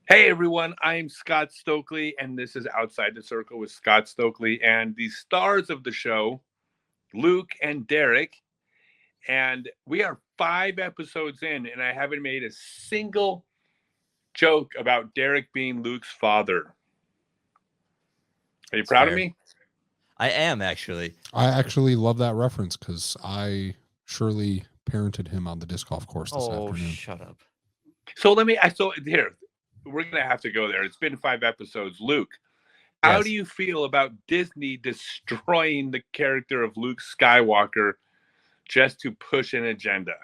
Hey everyone, I'm Scott Stokely, and this is Outside the Circle with Scott Stokely and the stars of the show, Luke and Derek. And we are 5 episodes in, and I haven't made a single joke about Derek being Luke's father. Are you That's proud of fair. me? I am actually. I actually love that reference because I surely parented him on the disc golf course this Oh, afternoon. shut up. So here, we're gonna have to go there. It's been 5 episodes. Luke, how do Yes. you feel about Disney destroying the character of Luke Skywalker just to push an agenda?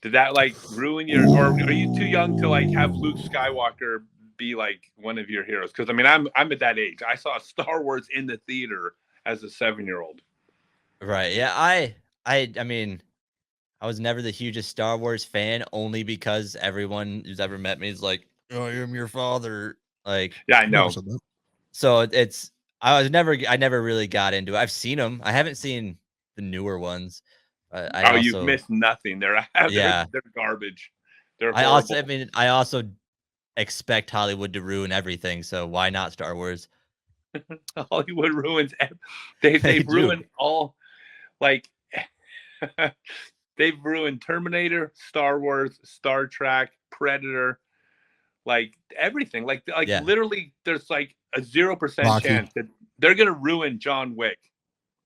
Did that like ruin your, or are you too young to like have Luke Skywalker be like one of your heroes? Because I mean, I'm at that age. I saw Star Wars in the theater as a 7-year-old. Right. Yeah, I mean, I was never the hugest Star Wars fan only because everyone who's ever met me is like, "Oh, I am your father." Like, Yeah, I I never know. said that. so I never really got into it. I've seen them. I haven't seen the newer ones. I Oh, you've also missed nothing. They're yeah. they're garbage. They're I horrible. mean, I also expect Hollywood to ruin everything, so why not Star Wars? Hollywood ruins. They They've do. ruined all like they've ruined Terminator, Star Wars, Star Trek, Predator, like everything. Like Yeah. literally, there's like a 0% Rocky. chance that they're gonna ruin John Wick.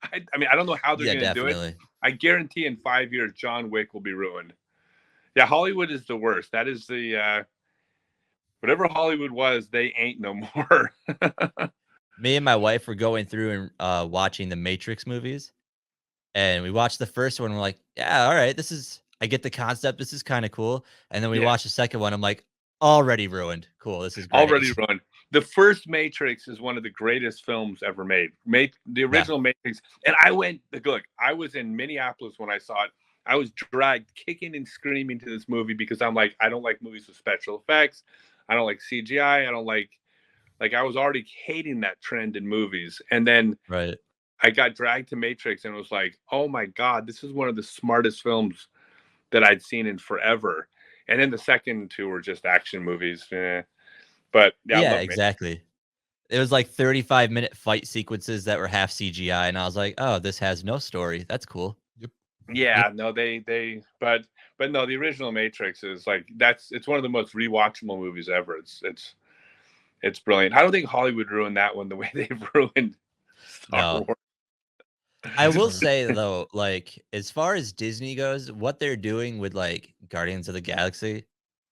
I mean, I don't know how they're Yeah, gonna do it. definitely. I guarantee in 5 years, John Wick will be ruined. Yeah, Hollywood is the worst. That is the whatever Hollywood was, they ain't no more. Me and my wife were going through and watching the Matrix movies, and we watched the first one. We're like, "Yeah, all right, I get the concept. This is kind of cool." And then we Yeah, watched the second one. I'm like, "Already ruined. Cool. This is already great." ruined. The first Matrix is one of the greatest films ever made. The Yeah. original Matrix, and I went. Look, I was in Minneapolis when I saw it. I was dragged kicking and screaming to this movie because I'm like, I don't like movies with special effects. I don't like CGI. I don't like I was already hating that trend in movies, and then Right. I got dragged to Matrix and was like, oh my god, this is one of the smartest films that I'd seen in forever. And then the second two were just action movies. But yeah, I Yeah, love Matrix. exactly. It was like 35-minute fight sequences that were half CGI, and I was like, "Oh, this has no story. That's cool." Yep. Yeah, Yep. no, but no, the original Matrix is like it's one of the most rewatchable movies ever. It's brilliant. I don't think Hollywood ruined that one the way they've ruined Star No. Wars. I That's will fair. say though, like as far as Disney goes, what they're doing with like Guardians of the Galaxy,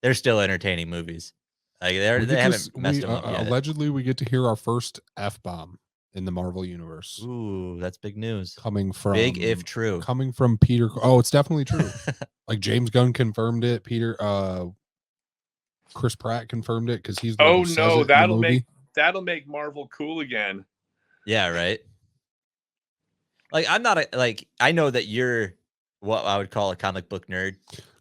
they're still entertaining movies. Like We they get haven't to messed we them up yet. allegedly we get to hear our first F bomb in the Marvel universe Ooh, that's big news. coming Big if from true. Peter. Oh, it's definitely true. Like James Gunn confirmed it. Chris Pratt confirmed it because he's the one Oh who says no, it in the movie. that'll make Marvel cool again. Yeah, right. Like I'm not like I know that you're what I would call a comic book nerd.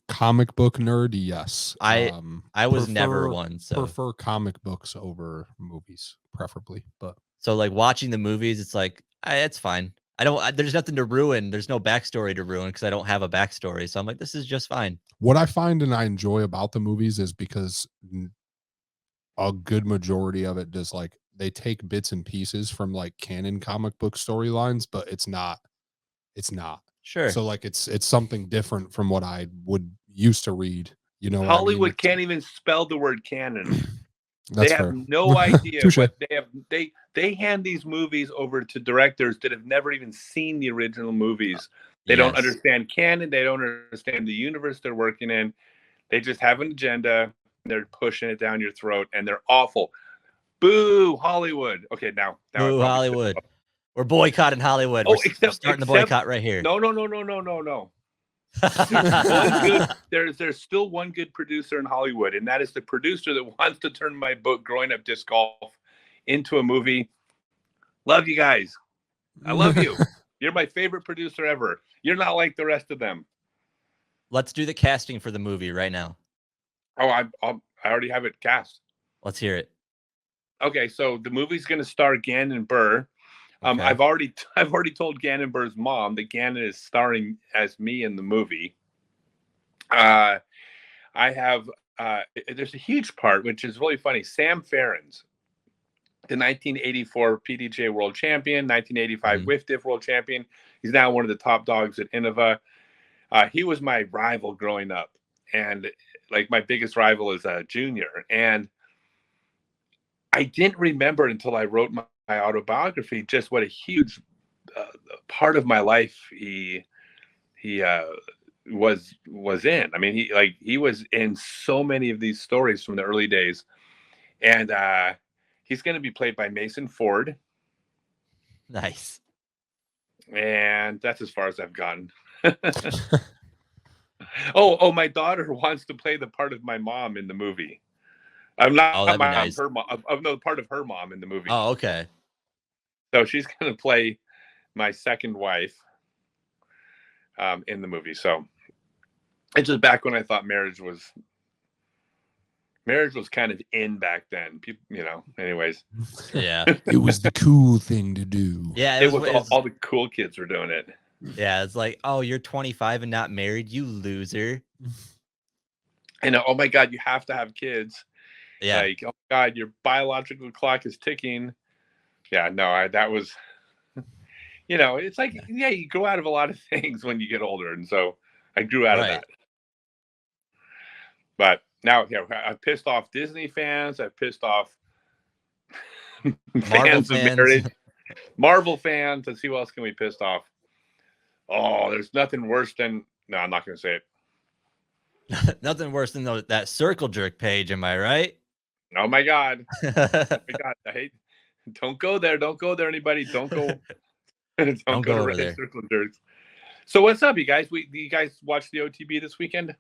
Comic book nerd, yes. I I was never one, so Prefer comic books over movies, preferably. But like watching the movies, it's like it's fine. I don't. There's nothing to ruin. There's no backstory to ruin because I don't have a backstory. So I'm like, this is just fine. what I find and I enjoy about the movies is because a good majority of it does like they take bits and pieces from like canon comic book storylines, but it's not. Sure. So like it's something different from what I would used to read. You know what I mean? Hollywood It's can't even spell the word canon. They that's have fair. no idea Touche. what they have. They hand these movies over to directors that have never even seen the original movies. They don't Yes. understand canon. They don't understand the universe they're working in. They just have an agenda. They're pushing it down your throat, and they're awful. Boo, Hollywood. Okay, now I Boo, probably should. Hollywood. We're boycotting Hollywood. Oh, We're starting the boycott right here. no. There's one good. There's still one good producer in Hollywood, and that is the producer that wants to turn my book, Growing Up Disc Golf, into a movie. Love you guys. I love you. You're my favorite producer ever. You're not like the rest of them. Let's do the casting for the movie right now. Oh, I already have it cast. Let's hear it. Okay, so the movie's going to star Gannon Burr. Okay. I've already told Gannon Burr's mom that Gannon is starring as me in the movie. I have there's a huge part, which is really funny. Sam Ferrens, the 1984 PDJ world champion, 1985 WIFDIF world champion. He's now one of the top dogs at Innova. He was my rival growing up. And like my biggest rival is a junior. And I didn't remember until I wrote my autobiography just what a huge part of my life he was in. I mean, he was in so many of these stories from the early days. And he's going to be played by Mason Ford. Nice. And that's as far as I've gotten. Oh, my daughter wants to play the part of my mom in the movie. I'm not nice. her mom. I'm no part of her mom in the movie. Oh, okay. So she's going to play my second wife in the movie. So it's just back when I thought marriage was kind of in back then. People, anyways. Yeah. It was the cool thing to do. Yeah. It was all the cool kids were doing it. Yeah. It's like, oh, you're 25 and not married, you loser. And oh my God, you have to have kids. Yeah. Like, oh God, your biological clock is ticking. Yeah, no, that was, it's like, you grow out of a lot of things when you get older. And so I grew out of that. But now, I've pissed off Disney fans. I've pissed off fans of marriage. Marvel fans. Let's see what else can we piss off. Oh, there's nothing worse than, no, I'm not going to say it. Nothing worse than that circle jerk page. Am I right? Oh my God. Oh my God. I hate. Don't go there. Don't go there, anybody. Don't go. don't go to Reddit circle jerks. So what's up, you guys? You guys watch the OTB this weekend?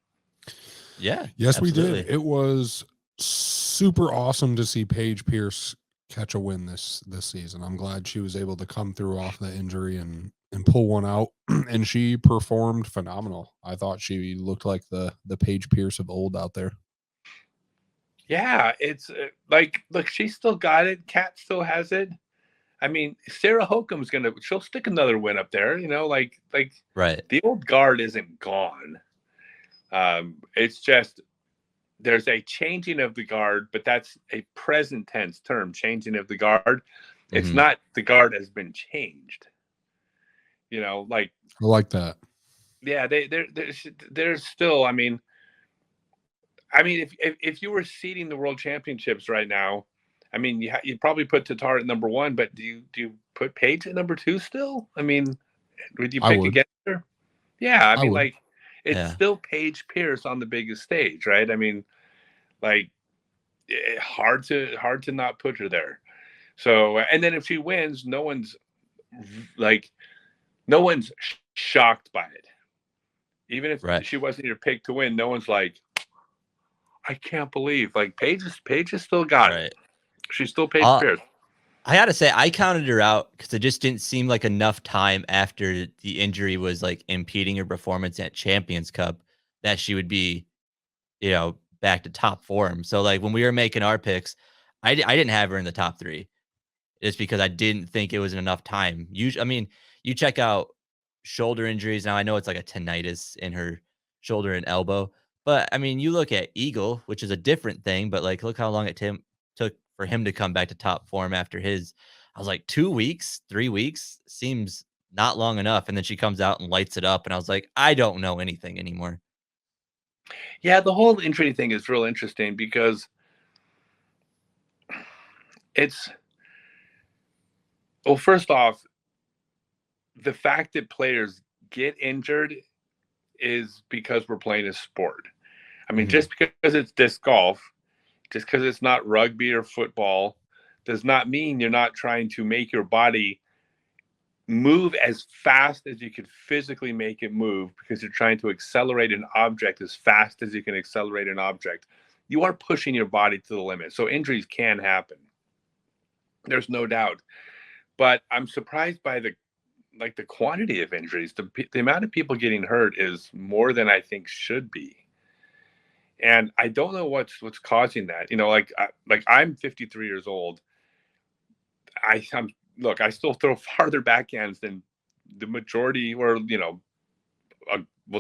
Yeah. Yes, absolutely. we did. It was super awesome to see Paige Pierce catch a win this season. I'm glad she was able to come through off the injury and pull one out. And she performed phenomenal. I thought she looked like the Paige Pierce of old out there. Yeah, it's like, look, she still got it. Kat still has it. I mean, Sarah Hokum's she'll stick another win up there. Like right. The old guard isn't gone. It's just there's a changing of the guard, but that's a present tense term, changing of the guard. It's not the guard has been changed. Like I like that. Yeah, there's still. I mean, if you were seeding the world championships right now, I mean, you probably put Tatar at number 1, but do you put Paige at number 2 still? I mean, would you pick against her? Yeah, I mean, like it's still Paige Pierce on the biggest stage, right? I mean, like hard to not put her there. So, and then if she wins, no one's shocked by it. Even if she wasn't your pick to win, no one's like, I can't believe. Like Paige has still got it. She's still Paige Pierce. I gotta say, I counted her out because it just didn't seem like enough time after the injury was like impeding her performance at Champions Cup that she would be, back to top form. So like when we were making our picks, I didn't have her in the top 3, just because I didn't think it was enough time. Usually, I mean, you check out shoulder injuries now. I know it's like a tinnitus in her shoulder and elbow, but I mean, you look at Eagle, which is a different thing. But like, look how long it took for him to come back to top form after his. I was like 2 weeks, 3 weeks seems not long enough. And then she comes out and lights it up, and I was like, I don't know anything anymore. Yeah, the whole injury thing is real interesting because first off, the fact that players get injured is because we're playing a sport. I mean, just because it's disc golf, just because it's not rugby or football, does not mean you're not trying to make your body move as fast as you could physically make it move, because you're trying to accelerate an object as fast as you can accelerate an object. You are pushing your body to the limit. So injuries can happen. There's no doubt. But I'm surprised by the quantity of injuries. The amount of people getting hurt is more than I think should be. And I don't know what's causing that. I'm 53 years old. I still throw farther backhands than the majority, or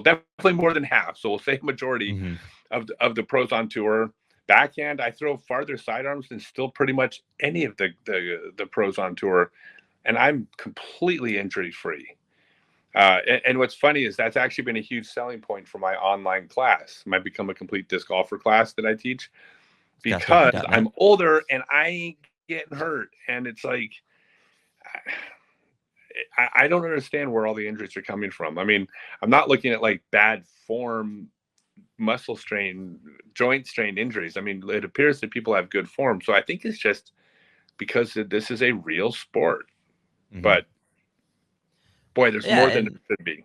definitely more than half. So we'll say majority of the pros on tour. Backhand, I throw farther sidearms than still pretty much any of the pros on tour, and I'm completely injury free. And what's funny is that's actually been a huge selling point for my online class, my Become a Complete Disc Golfer class that I teach, because I'm older and I ain't getting hurt. And it's like, I don't understand where all the injuries are coming from. I mean, I'm not looking at like bad form, muscle strain, joint strain injuries. I mean, it appears that people have good form. So I think it's just because this is a real sport. Mm-hmm. But boy, there's more than it should be.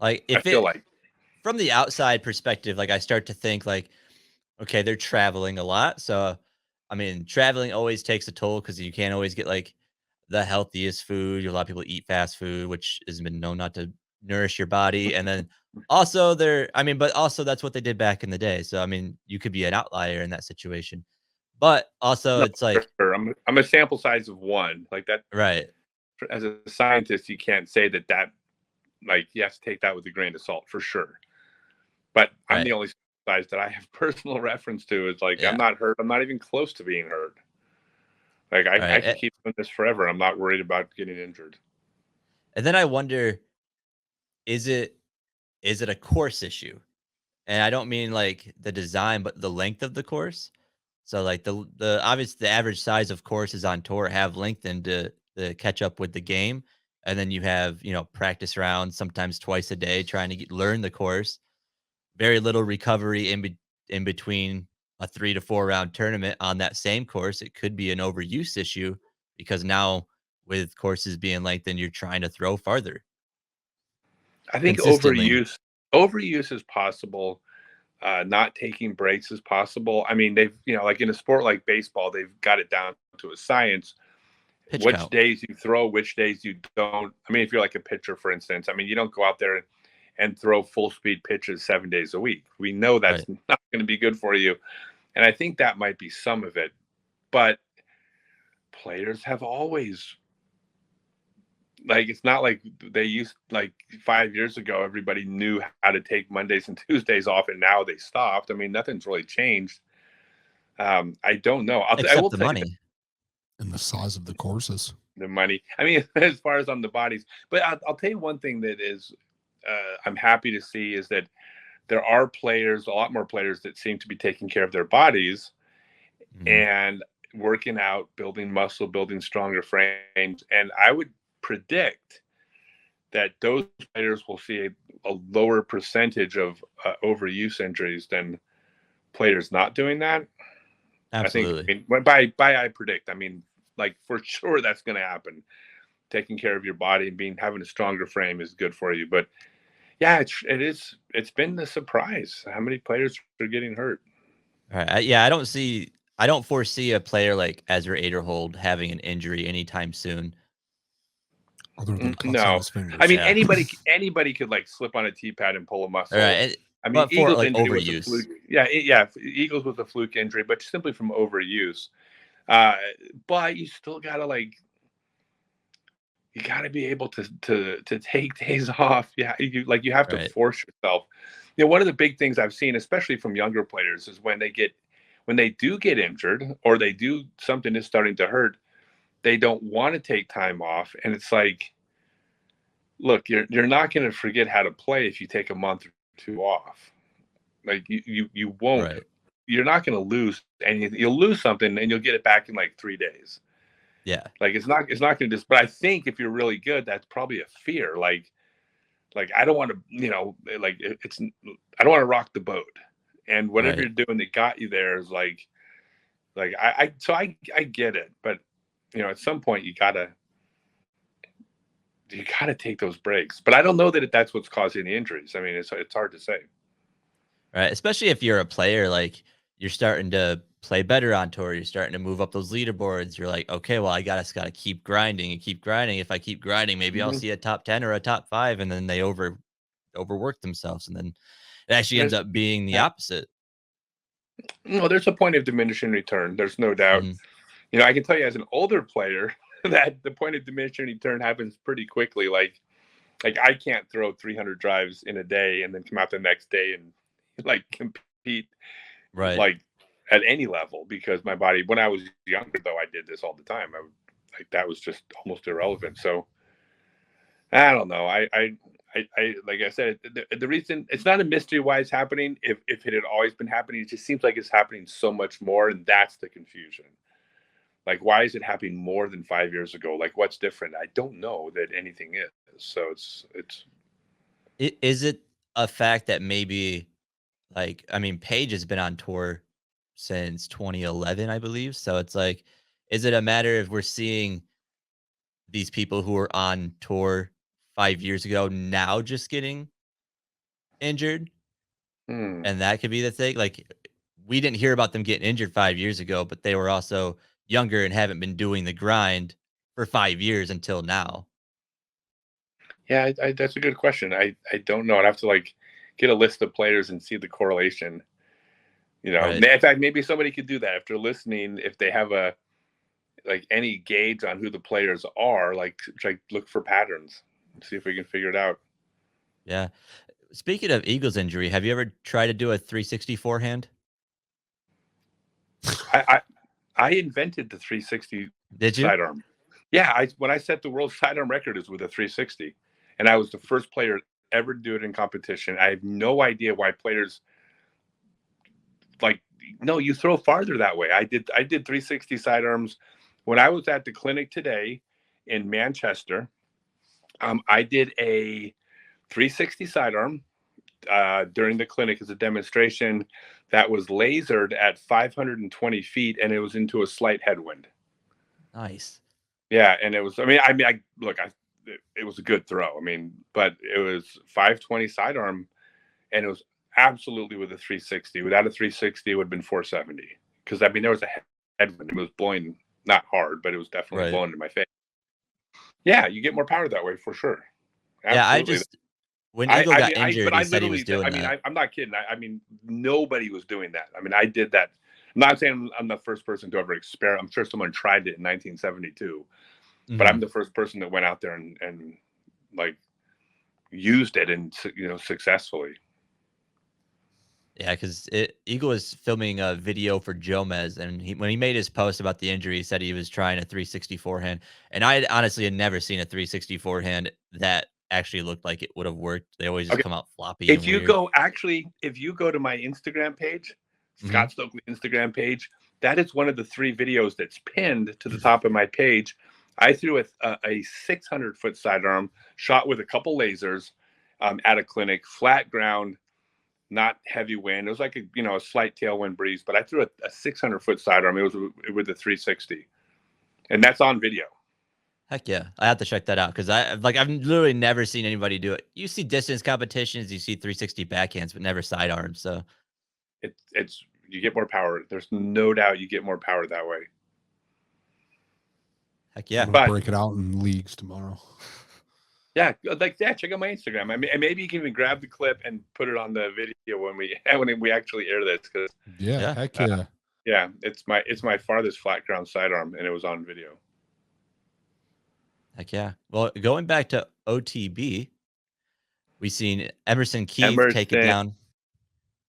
Like, if I feel like from the outside perspective, like I start to think like, okay, they're traveling a lot. So, I mean, traveling always takes a toll because you can't always get like the healthiest food. A lot of people eat fast food, which has been known not to nourish your body. And then also but also that's what they did back in the day. So, I mean, you could be an outlier in that situation. But also it's like, sure. I'm a sample size of one, like that. Right. As a scientist, you can't say that like you have to take that with a grain of salt for sure. But I'm the only size that I have personal reference to. Is like, I'm not hurt. I'm not even close to being hurt. Like I can keep doing this forever. I'm not worried about getting injured. And then I wonder, is it a course issue? And I don't mean like the design, but the length of the course. So like the obvious the average size of courses on tour have lengthened to catch up with the game. And then you have, practice rounds sometimes twice a day trying to learn the course. Very little recovery in between a 3 to 4 round tournament on that same course. It could be an overuse issue because now with courses being lengthened, you're trying to throw farther. I think overuse is possible. Not taking breaks is possible. I mean, they've, like in a sport like baseball, they've got it down to a science. Which days you throw, which days you don't. I mean, if you're like a pitcher, for instance, I mean, you don't go out there and throw full speed pitches 7 days a week. We know that's not going to be good for you. And I think that might be some of it. But players have always, like, it's not like they used, like 5 years ago, everybody knew how to take Mondays and Tuesdays off, and now they stopped. I mean, nothing's really changed. I don't know. I will the money. And the size of the courses. The money. I mean, as far as on the bodies. But I'll tell you one thing that is, I'm happy to see is that there are players, a lot more players that seem to be taking care of their bodies and working out, building muscle, building stronger frames. And I would predict that those players will see a lower percentage of overuse injuries than players not doing that. Absolutely. I predict, I mean, like for sure that's going to happen. Taking care of your body and having a stronger frame is good for you. But yeah, it's been a surprise how many players are getting hurt. All right. I don't foresee a player like Ezra Aderhold having an injury anytime soon. Other than on his fingers. I mean, anybody could like slip on a tee-pad and pull a muscle. All right. I mean, Eagles like injury overuse. Was a fluke. Yeah. Eagles with a fluke injury, but simply from overuse. But you still gotta you gotta be able to take days off. Yeah, you have to force yourself. One of the big things I've seen, especially from younger players, is when they do get injured or they do something is starting to hurt, they don't want to take time off, and it's like, look, you're not going to forget how to play if you take a month or two off. Like you won't. Right. You're not going to lose anything. You'll lose something and you'll get it back in like 3 days. Yeah. Like it's not going to just. But I think if you're really good, that's probably a fear. Like I don't want to, I don't want to rock the boat. And whatever you're doing that got you there is like I get it, but at some point you gotta take those breaks. But I don't know that that's what's causing the injuries. I mean, it's hard to say. Right, especially if you're a player, like you're starting to play better on tour, you're starting to move up those leaderboards. You're like, okay, well, I gotta keep grinding and keep grinding. If I keep grinding, maybe I'll see a top 10 or a top 5, and then they overwork themselves, and then it actually ends up being the opposite. No, there's a point of diminishing return. There's no doubt. I can tell you as an older player that the point of diminishing return happens pretty quickly. Like I can't throw 300 drives in a day and then come out the next day and like compete compete Right. like at any level because my body. When I was younger, though, I did this all the time. Like that was just almost irrelevant. So I don't know. I like I said, the reason it's not a mystery why it's happening. If it had always been happening, it just seems like it's happening so much more, and that's the confusion. Like, why is it happening more than 5 years ago? Like, what's different? I don't know that anything is. So it's. Is it a fact that maybe, like, I mean, Paige has been on tour since 2011, I believe. So it's like, is it a matter of we're seeing these people who were on tour 5 years ago now just getting injured? Hmm. And that could be the thing. Like, we didn't hear about them getting injured 5 years ago, but they were also younger and haven't been doing the grind for 5 years until now. Yeah, that's a good question. I don't know. I'd have to like get a list of players and see the correlation. Right. In fact, maybe somebody could do that after listening. If they have a like any gauge on who the players are, like look for patterns, see if we can figure it out. Yeah. Speaking of Eagles injury, have you ever tried to do a 360 forehand? I I invented the 360 Did you? sidearm. Yeah, when I set the world sidearm record is with a 360, and I was the first player ever to do it in competition. I have no idea why players like no, you throw farther that way. I did 360 sidearms when I was at the clinic today in Manchester. I did a 360 sidearm during the clinic as a demonstration that was lasered at 520 feet, and it was into a slight headwind. Nice. Yeah, and it was. I look. It was a good throw. But it was 520 sidearm, and it was absolutely with a 360. Without a 360, it would have been 470. Because there was a headwind. It was blowing not hard, but it was definitely Right. blowing in my face. Yeah, you get more power that way for sure. Yeah, Absolutely. when Eagle got injured, But I he said he literally was doing that. I'm not kidding. Nobody was doing that. I did that. I'm not saying I'm the first person to ever experiment. I'm sure someone tried it in 1972, but I'm Mhm. the first person that went out there and like used it and successfully. Yeah, because Eagle was filming a video for Jomez, and when he made his post about the injury, he said he was trying a 360 forehand. And I honestly had never seen a 360 forehand that actually looked like it would have worked. They always just Okay. come out floppy and weird. If you go to my Instagram page, Mhm. Scott Stokely Instagram page, that is one of the 3 videos that's pinned to the top of my page. I threw a 600-foot sidearm shot with a couple lasers at a clinic, flat ground, not heavy wind. It was like a slight tailwind breeze, but I threw a 600-foot sidearm. It was with a 360, and that's on video. Heck yeah, I have to check that out because I've literally never seen anybody do it. You see distance competitions, you see 360 backhands, but never sidearms. So It's you get more power. There's no doubt you get more power that way. heck I'm yeah. gonna break it out in leagues tomorrow. Yeah, check out my Instagram. And maybe you can even grab the clip and put it on the video when we actually air this. Because Yeah, heck yeah. yeah, it's my farthest flat ground sidearm, and it was on video. Heck yeah. Well, going back to OTB, we've seen Emerson Keith take it down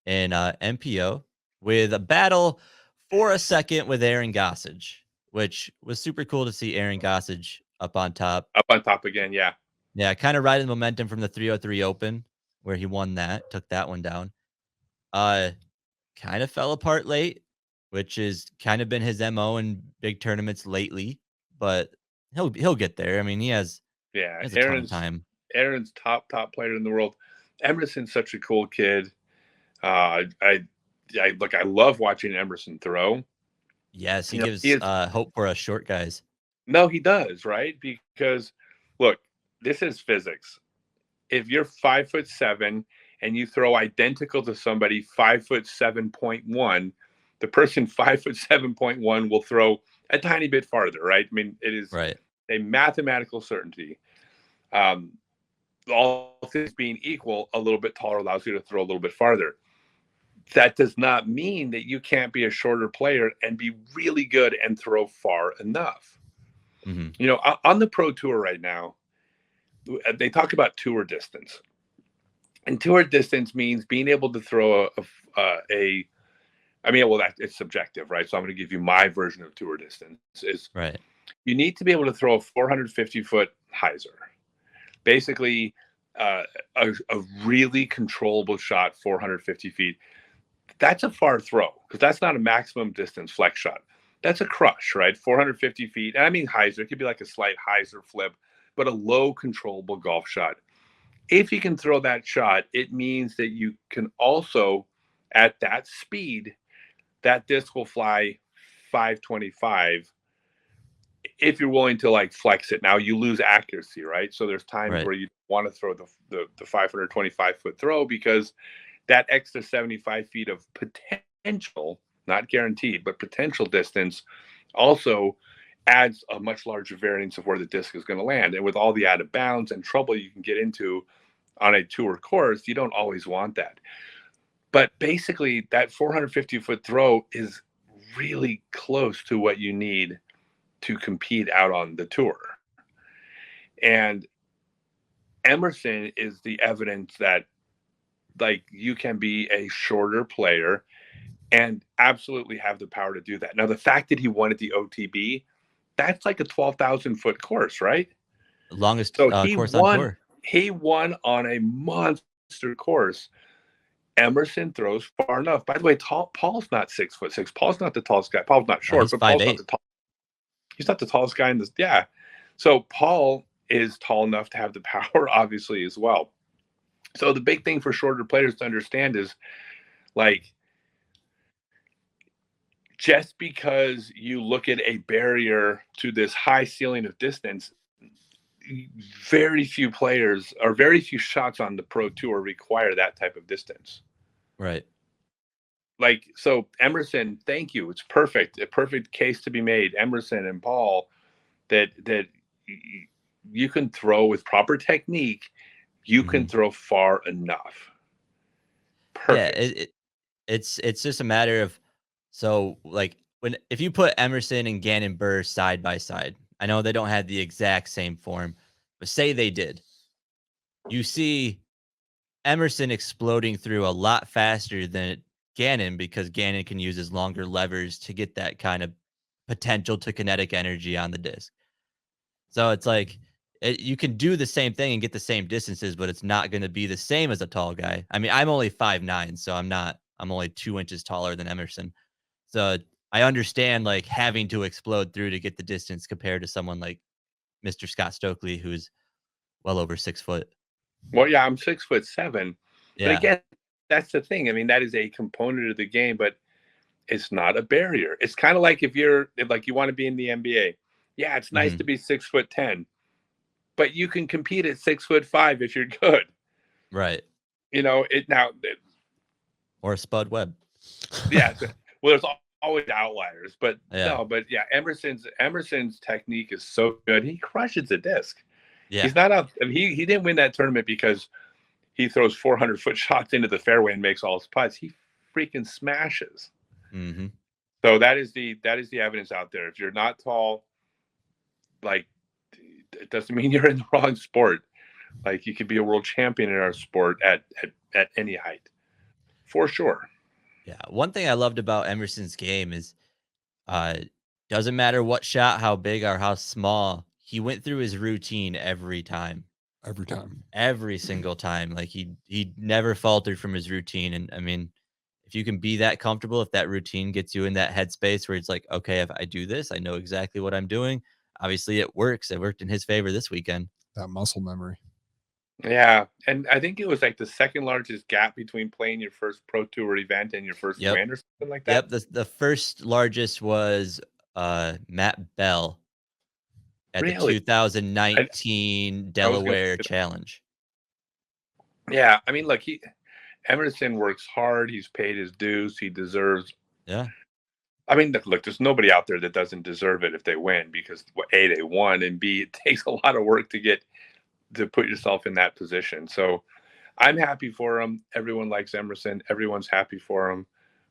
in MPO with a battle for a second with Aaron Gossage, which was super cool to see Aaron Gossage up on top. Up on top again, yeah. Yeah, kind of riding the momentum from the 303 Open where he won that, took that one down. Kind of fell apart late, which has kind of been his MO in big tournaments lately, but he'll get there. I mean, he has a ton of time. Aaron's top player in the world. Emerson's such a cool kid. I love watching Emerson throw. Yes, he gives hope for us short guys. No, he does, right? Because look, this is physics. If you're 5'7" and you throw identical to somebody 5'7.1, the person 5'7.1 will throw a tiny bit farther, right? It is right. a mathematical certainty. All things being equal, a little bit taller allows you to throw a little bit farther. That does not mean that you can't be a shorter player and be really good and throw far enough. Mm-hmm. On the pro tour right now, they talk about tour distance. And tour distance means being able to throw I mean, well, it's subjective, right? So I'm going to give you my version of tour distance. Is Right. you need to be able to throw a 450-foot hyzer, basically a really controllable shot, 450 feet. That's a far throw because that's not a maximum distance flex shot. That's a crush, right? 450 feet. And I mean, hyzer, it could be like a slight hyzer flip, but a low controllable golf shot. If you can throw that shot, it means that you can also, at that speed, that disc will fly 525 if you're willing to like flex it. Now you lose accuracy, right? So there's times Right. where you want to throw the 525 foot throw because that extra 75 feet of potential, not guaranteed, but potential distance also adds a much larger variance of where the disc is going to land. And with all the out of bounds and trouble you can get into on a tour course, you don't always want that. But basically, that 450-foot throw is really close to what you need to compete out on the tour. And Emerson is the evidence that like you can be a shorter player and absolutely have the power to do that. Now, the fact that he won at the OTB, that's like a 12,000-foot course, right? Longest So course on tour. He won on a monster course. Emerson throws far enough. By the way, Paul's not 6'6". Paul's not the tallest guy. Paul's not short, He's but Paul's not 5'8". he's not the tallest guy in this. Yeah. So Paul is tall enough to have the power, obviously, as well. So the big thing for shorter players to understand is like, just because you look at a barrier to this high ceiling of distance, very few players or very few shots on the pro tour require that type of distance. Right. Like, so Emerson, thank you. It's perfect. A perfect case to be made. Emerson and Paul, that you can throw with proper technique, you can throw far enough. Perfect. Yeah, it's just a matter of, so like if you put Emerson and Gannon Burr side by side, I know they don't have the exact same form, but say they did. You see Emerson exploding through a lot faster than Gannon because Gannon can use his longer levers to get that kind of potential to kinetic energy on the disc. So it's like you can do the same thing and get the same distances, but it's not going to be the same as a tall guy. I mean, I'm only 5'9", so I'm only 2 inches taller than Emerson. So I understand like having to explode through to get the distance compared to someone like Mr. Scott Stokely, who's well over 6 foot. Well, yeah, I'm 6'7", but Yeah. again, that's the thing. I mean, that is a component of the game, but it's not a barrier. It's kind of like if you want to be in the NBA. Yeah, it's nice to be 6'10", but you can compete at 6'5" if you're good. Right. You know it now. Or Spud Webb. Yeah. Well, there's always outliers, but Yeah. no. But yeah, Emerson's technique is so good. He crushes a disc. Yeah. He's not out. I mean, he didn't win that tournament because he throws 400-foot shots into the fairway and makes all his putts. He freaking smashes. So that is the evidence out there. If you're not tall, like, it doesn't mean you're in the wrong sport. Like, you could be a world champion in our sport at any height, for sure. Yeah. One thing I loved about Emerson's game is doesn't matter what shot, how big or how small, he went through his routine every time. Every single time. Like he never faltered from his routine. And I mean, if you can be that comfortable, if that routine gets you in that headspace where it's like, okay, if I do this, I know exactly what I'm doing. Obviously it works. It worked in his favor this weekend. That muscle memory. Yeah. And I think it was like the second largest gap between playing your first pro tour event and your first win or something like that. Yep. The first largest was Matt Bell at the 2019 Delaware Challenge. Yeah. I mean, look, Emerson works hard. He's paid his dues. He deserves. Yeah. I mean, look, there's nobody out there that doesn't deserve it if they win because A, they won, and B, it takes a lot of work to put yourself in that position. So I'm happy for him. Everyone likes Emerson. Everyone's happy for him.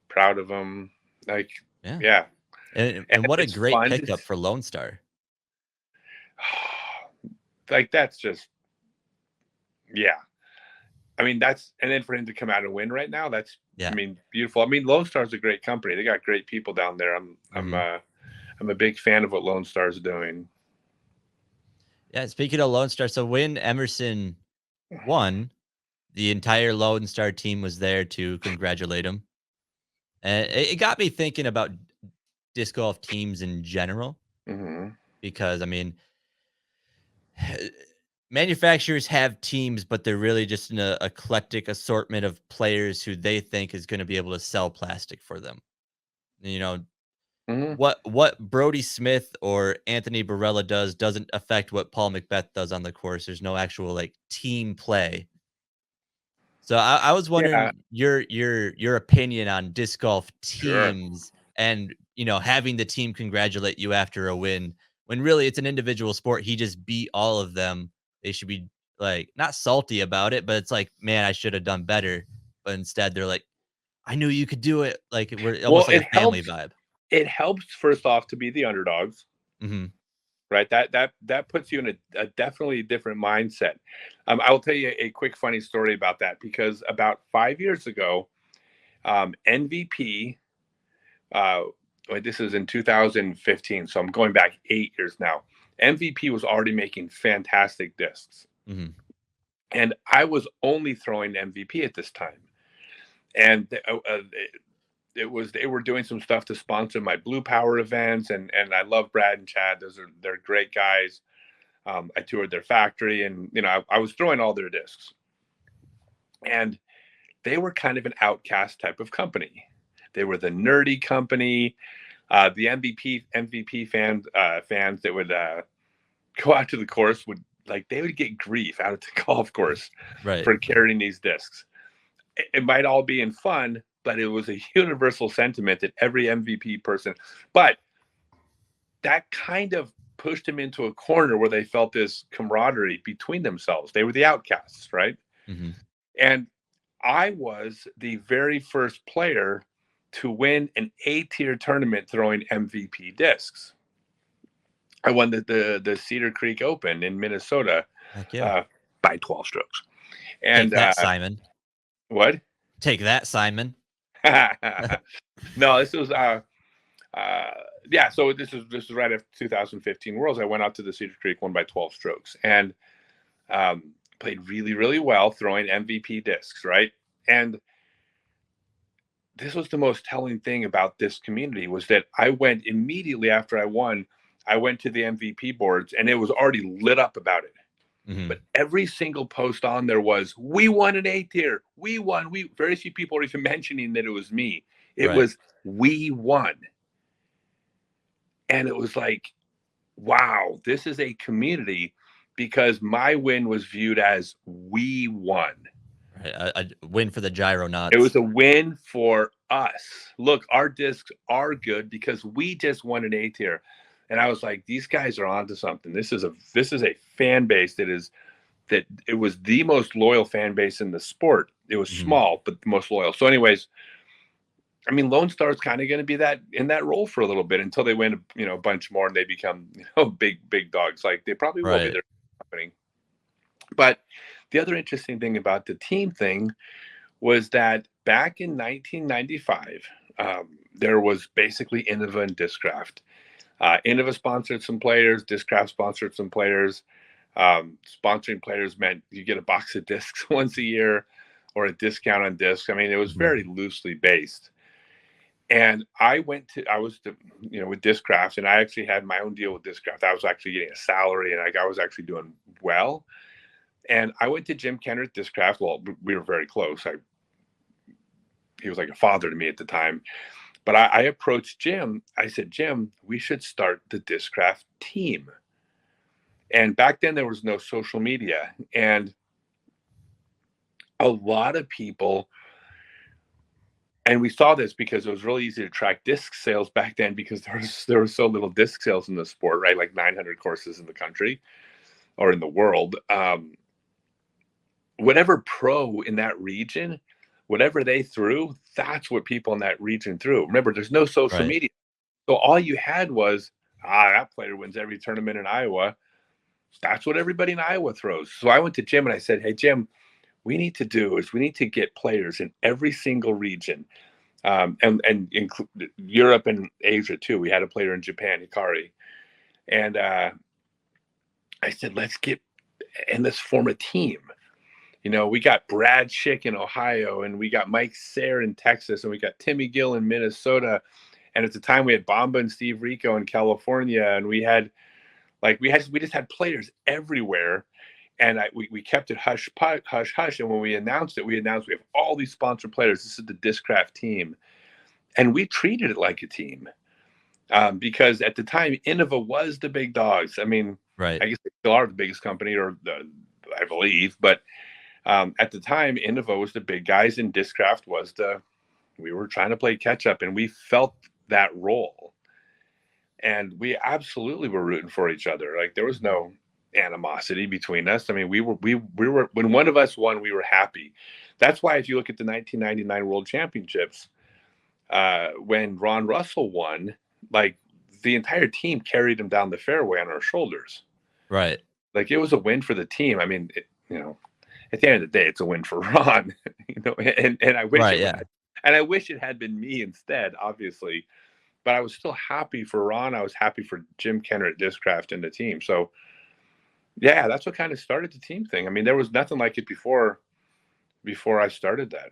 Proud of him. Like, yeah. And what a great pickup for Lone Star. Like, that's just, yeah. I mean, and then for him to come out and win right now, that's, Yeah. I mean, beautiful. I mean, Lone Star's a great company. They got great people down there. I'm a big fan of what Lone Star's doing. Yeah. Speaking of Lone Star, so when Emerson won, the entire Lone Star team was there to congratulate him. And it got me thinking about disc golf teams in general, because I mean, manufacturers have teams, but they're really just an eclectic assortment of players who they think is going to be able to sell plastic for them. You know, what Brody Smith or Anthony Barella does doesn't affect what Paul Macbeth does on the course. There's no actual like team play. So I was wondering your opinion on disc golf teams and, you know, having the team congratulate you after a win when really it's an individual sport. He just beat all of them. They should be like not salty about it, but it's like, man, I should have done better. But instead they're like, I knew you could do it. Like we're almost like a family vibe. It helps first off to be the underdogs. Right. That puts you in a definitely different mindset. I will tell you a quick funny story about that, because about 5 years ago, MVP, this is in 2015, so I'm going back 8 years now. MVP was already making fantastic discs. And I was only throwing MVP at this time. And they were doing some stuff to sponsor my Blue Power events, and I love Brad and Chad. They're great guys. I toured their factory, and you know, I was throwing all their discs, and they were kind of an outcast type of company. They were the nerdy company. The MVP fans that would go out to the course would get grief out at the golf course for carrying these discs. It might all be in fun, but it was a universal sentiment that every MVP person, but that kind of pushed them into a corner where they felt this camaraderie between themselves. They were the outcasts, right? And I was the very first player to win an A-tier tournament throwing MVP discs. I won the Cedar Creek Open in Minnesota by 12 strokes. And take that, Simon. What? Take that, Simon. No, this was so this is right after 2015 Worlds. I went out to the Cedar Creek, won by 12 strokes, and played really, really well throwing MVP discs, right? And this was the most telling thing about this community, was that I went immediately after I won, I went to the MVP boards, and it was already lit up about it. But every single post on there was, we won an A-tier. We won. Very few people are even mentioning that it was me. It was, we won. And it was like, wow, this is a community, because my win was viewed as we won. A win for the gyronauts. It was a win for us. Look, our discs are good because we just won an A-tier. And I was like, these guys are onto something. This is a fan base that it was the most loyal fan base in the sport. It was small, but the most loyal. So anyways, I mean, Lone Star is kind of going to be in that role for a little bit until they win, a bunch more and they become, big dogs. Like they probably will be their company. But the other interesting thing about the team thing was that back in 1995, there was basically Innova and Discraft. Innova sponsored some players. Discraft sponsored some players. Sponsoring players meant you get a box of discs once a year or a discount on discs. I mean, it was very loosely based. And I was with Discraft, and I actually had my own deal with Discraft. I was actually getting a salary, and I was actually doing well. And I went to Jim Kenner at Discraft. Well, we were very close. He was like a father to me at the time. But I approached Jim. I said, Jim, we should start the Discraft team. And back then there was no social media. And a lot of people, and we saw this because it was really easy to track disc sales back then, because there was so little disc sales in the sport, right? Like 900 courses in the country or in the world. Whatever pro in that region, whatever they threw, that's what people in that region threw. Remember, there's no social media. So all you had was, that player wins every tournament in Iowa. That's what everybody in Iowa throws. So I went to Jim and I said, hey, Jim, we need to do is we need to get players in every single region, and include Europe and Asia too. We had a player in Japan, Hikari, and I said, let's get and let's form a team. You know, we got Brad Schick in Ohio, and we got Mike Sayre in Texas, and we got Timmy Gill in Minnesota. And at the time, we had Bamba and Steve Rico in California, and we just had players everywhere. And we kept it hush hush. And when we announced it, we have all these sponsored players. This is the Discraft team, and we treated it like a team, because at the time, Innova was the big dogs. I mean, Right. I guess they still are the biggest company, I believe, but. At the time, Innova was the big guys, and Discraft we were trying to play catch up, and we felt that role. And we absolutely were rooting for each other. Like, there was no animosity between us. I mean, we were, when one of us won, we were happy. That's why if you look at the 1999 World Championships, when Ron Russell won, like, the entire team carried him down the fairway on our shoulders. Right. Like, it was a win for the team. I mean, at the end of the day, it's a win for Ron, and I wish I wish it had been me instead, obviously, but I was still happy for Ron. I was happy for Jim Kenner at Discraft and the team. So yeah, that's what kind of started the team thing. I mean, there was nothing like it before I started that.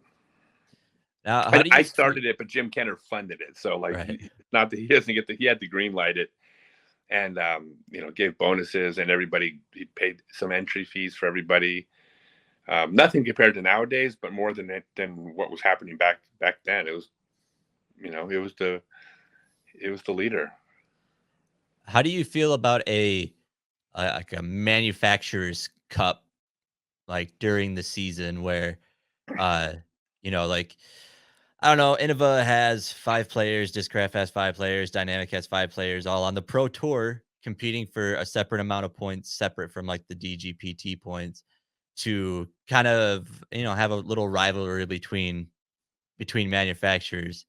Now, I started it, but Jim Kenner funded it. So not that he had to green light it, and gave bonuses, and he paid some entry fees for everybody. Nothing compared to nowadays, but more than what was happening back then. It was, it was the leader. How do you feel about a manufacturer's cup, like during the season where, like, I don't know, Innova has 5 players, Discraft has 5 players, Dynamic has 5 players, all on the Pro Tour competing for a separate amount of points, separate from like the DGPT points, to kind of, have a little rivalry between manufacturers.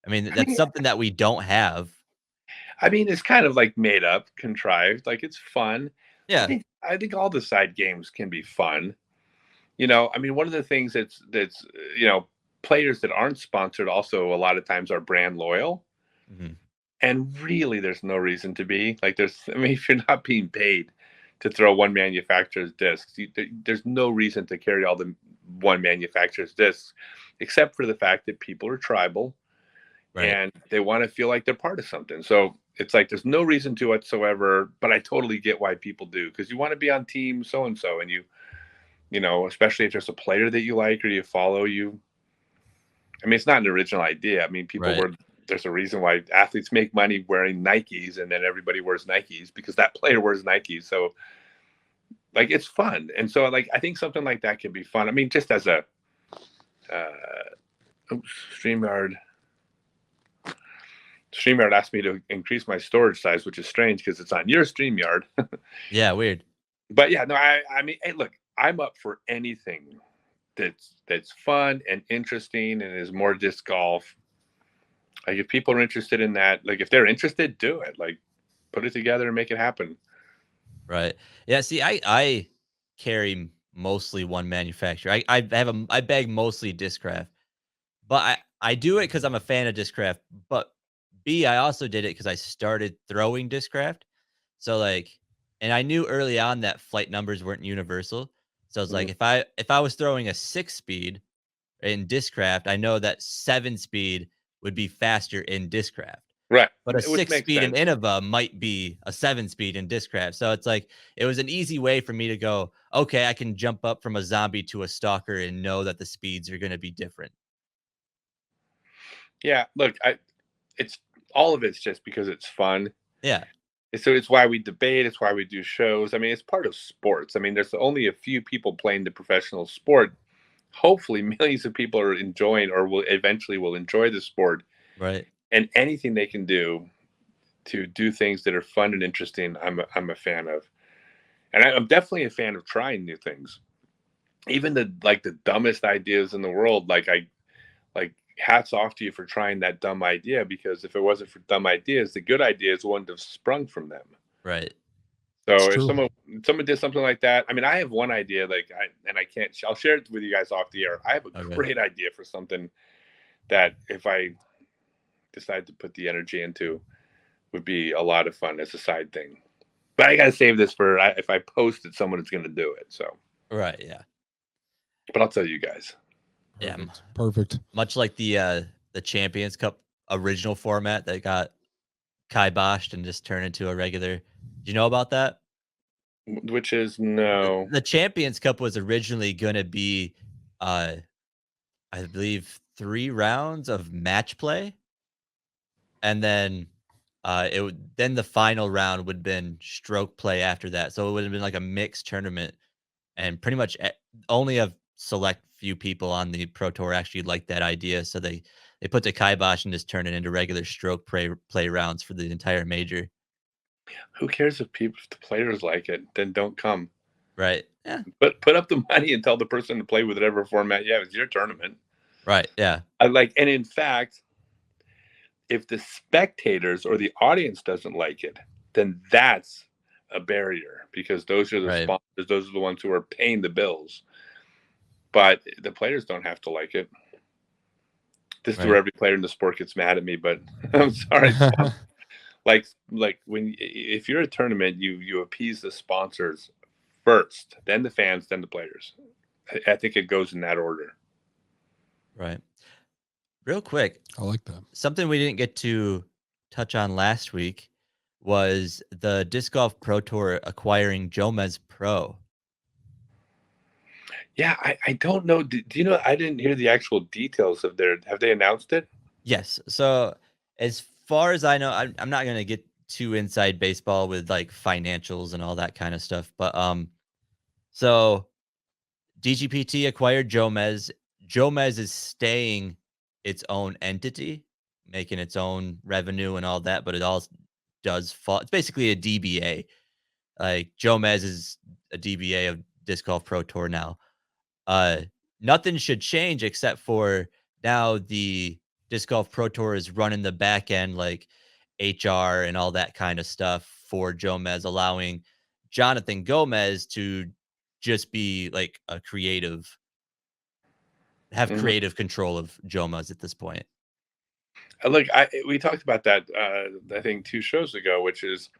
I mean, that's something that we don't have. I mean, it's kind of like made up, contrived. Like, it's fun. Yeah. I think all the side games can be fun. I mean, one of the things that's players that aren't sponsored also a lot of times are brand loyal. Mm-hmm. And really, there's no reason to be. Like, if you're not being paid to throw one manufacturer's discs, there's no reason to carry all the one manufacturer's discs, except for the fact that people are tribal, right, and they want to feel like they're part of something. So it's like there's no reason to whatsoever, but I totally get why people do, because you want to be on team so-and-so, and especially if there's a player that you like or you follow. I mean, it's not an original idea. I mean, there's a reason why athletes make money wearing Nikes, and then everybody wears Nikes because that player wears Nikes. So, like, it's fun. And so, like, I think something like that can be fun. I mean, just as a StreamYard asked me to increase my storage size, which is strange because it's on your StreamYard. Yeah, weird. But yeah, no, I mean, hey, look, I'm up for anything that's fun and interesting and is more disc golf. Like, if people are interested in that, like, if they're interested, do it. Like, put it together and make it happen. Right. Yeah. See, I carry mostly one manufacturer. I bag mostly Discraft, but I do it because I'm a fan of Discraft. But B, I also did it because I started throwing Discraft. So, like, and I knew early on that flight numbers weren't universal. So it's like, if I was throwing a 6-speed in Discraft, I know that 7-speed would be faster in Discraft. Right. But a 6-speed in Innova might be a 7-speed in Discraft. So it's like, it was an easy way for me to go, okay, I can jump up from a zombie to a stalker and know that the speeds are going to be different. Yeah. Look, it's all of it's just because it's fun. Yeah. So it's why we debate. It's why we do shows. I mean, it's part of sports. I mean, there's only a few people playing the professional sport. Hopefully millions of people are enjoying or will enjoy the sport. Right. And anything they can do to do things that are fun and interesting, I'm a fan of. And I'm definitely a fan of trying new things. Even the dumbest ideas in the world, like hats off to you for trying that dumb idea, because if it wasn't for dumb ideas, the good ideas wouldn't have sprung from them. Right. So It's if true. someone did something like that, I mean, I have one idea, I'll share it with you guys off the air. I have a Okay. great idea for something that if I decide to put the energy into would be a lot of fun as a side thing. But I gotta save this for if I post it, someone is gonna do it. So, Right. Yeah. but I'll tell you guys. Yeah. Perfect. Much like the Champions Cup original format that got kiboshed and just turned into a regular. Do you know about that? Which is no. The Champions Cup was originally going to be, uh, I believe, 3 rounds of match play, and then then the final round would have been stroke play after that. So it would have been like a mixed tournament, and pretty much only a select few people on the Pro Tour actually liked that idea. So they put the kibosh and just turned it into regular stroke play rounds for the entire major. Who cares if the players like it? Then don't come. Right. Yeah. But put up the money and tell the person to play with whatever format you have. It's your tournament. Right. Yeah. And in fact, if the spectators or the audience doesn't like it, then that's a barrier because those are the Right. sponsors. Those are the ones who are paying the bills. But the players don't have to like it. This is where every player in the sport gets mad at me, but I'm sorry. like if you're a tournament, you appease the sponsors first, then the fans, then the players. I think it goes in that order. Right. Real quick, I like that. something we didn't get to touch on last week was the Disc Golf Pro Tour acquiring Jomez Pro. Yeah, I don't know. Do you know? I didn't hear the actual details of have they announced it? Yes. So as far as I know, I'm not gonna get too inside baseball with like financials and all that kind of stuff. But so DGPT acquired Jomez. Jomez is staying its own entity, making its own revenue and all that, but it all does fall. It's basically a DBA. Like Jomez is a DBA of Disc Golf Pro Tour now. Uh, Nothing should change except for now the Disc Golf Pro Tour is running the back end like HR and all that kind of stuff for Jomez, allowing Jonathan Gomez to just be like a have creative control of Jomez at this point. Look, we talked about that I think 2 shows ago, which is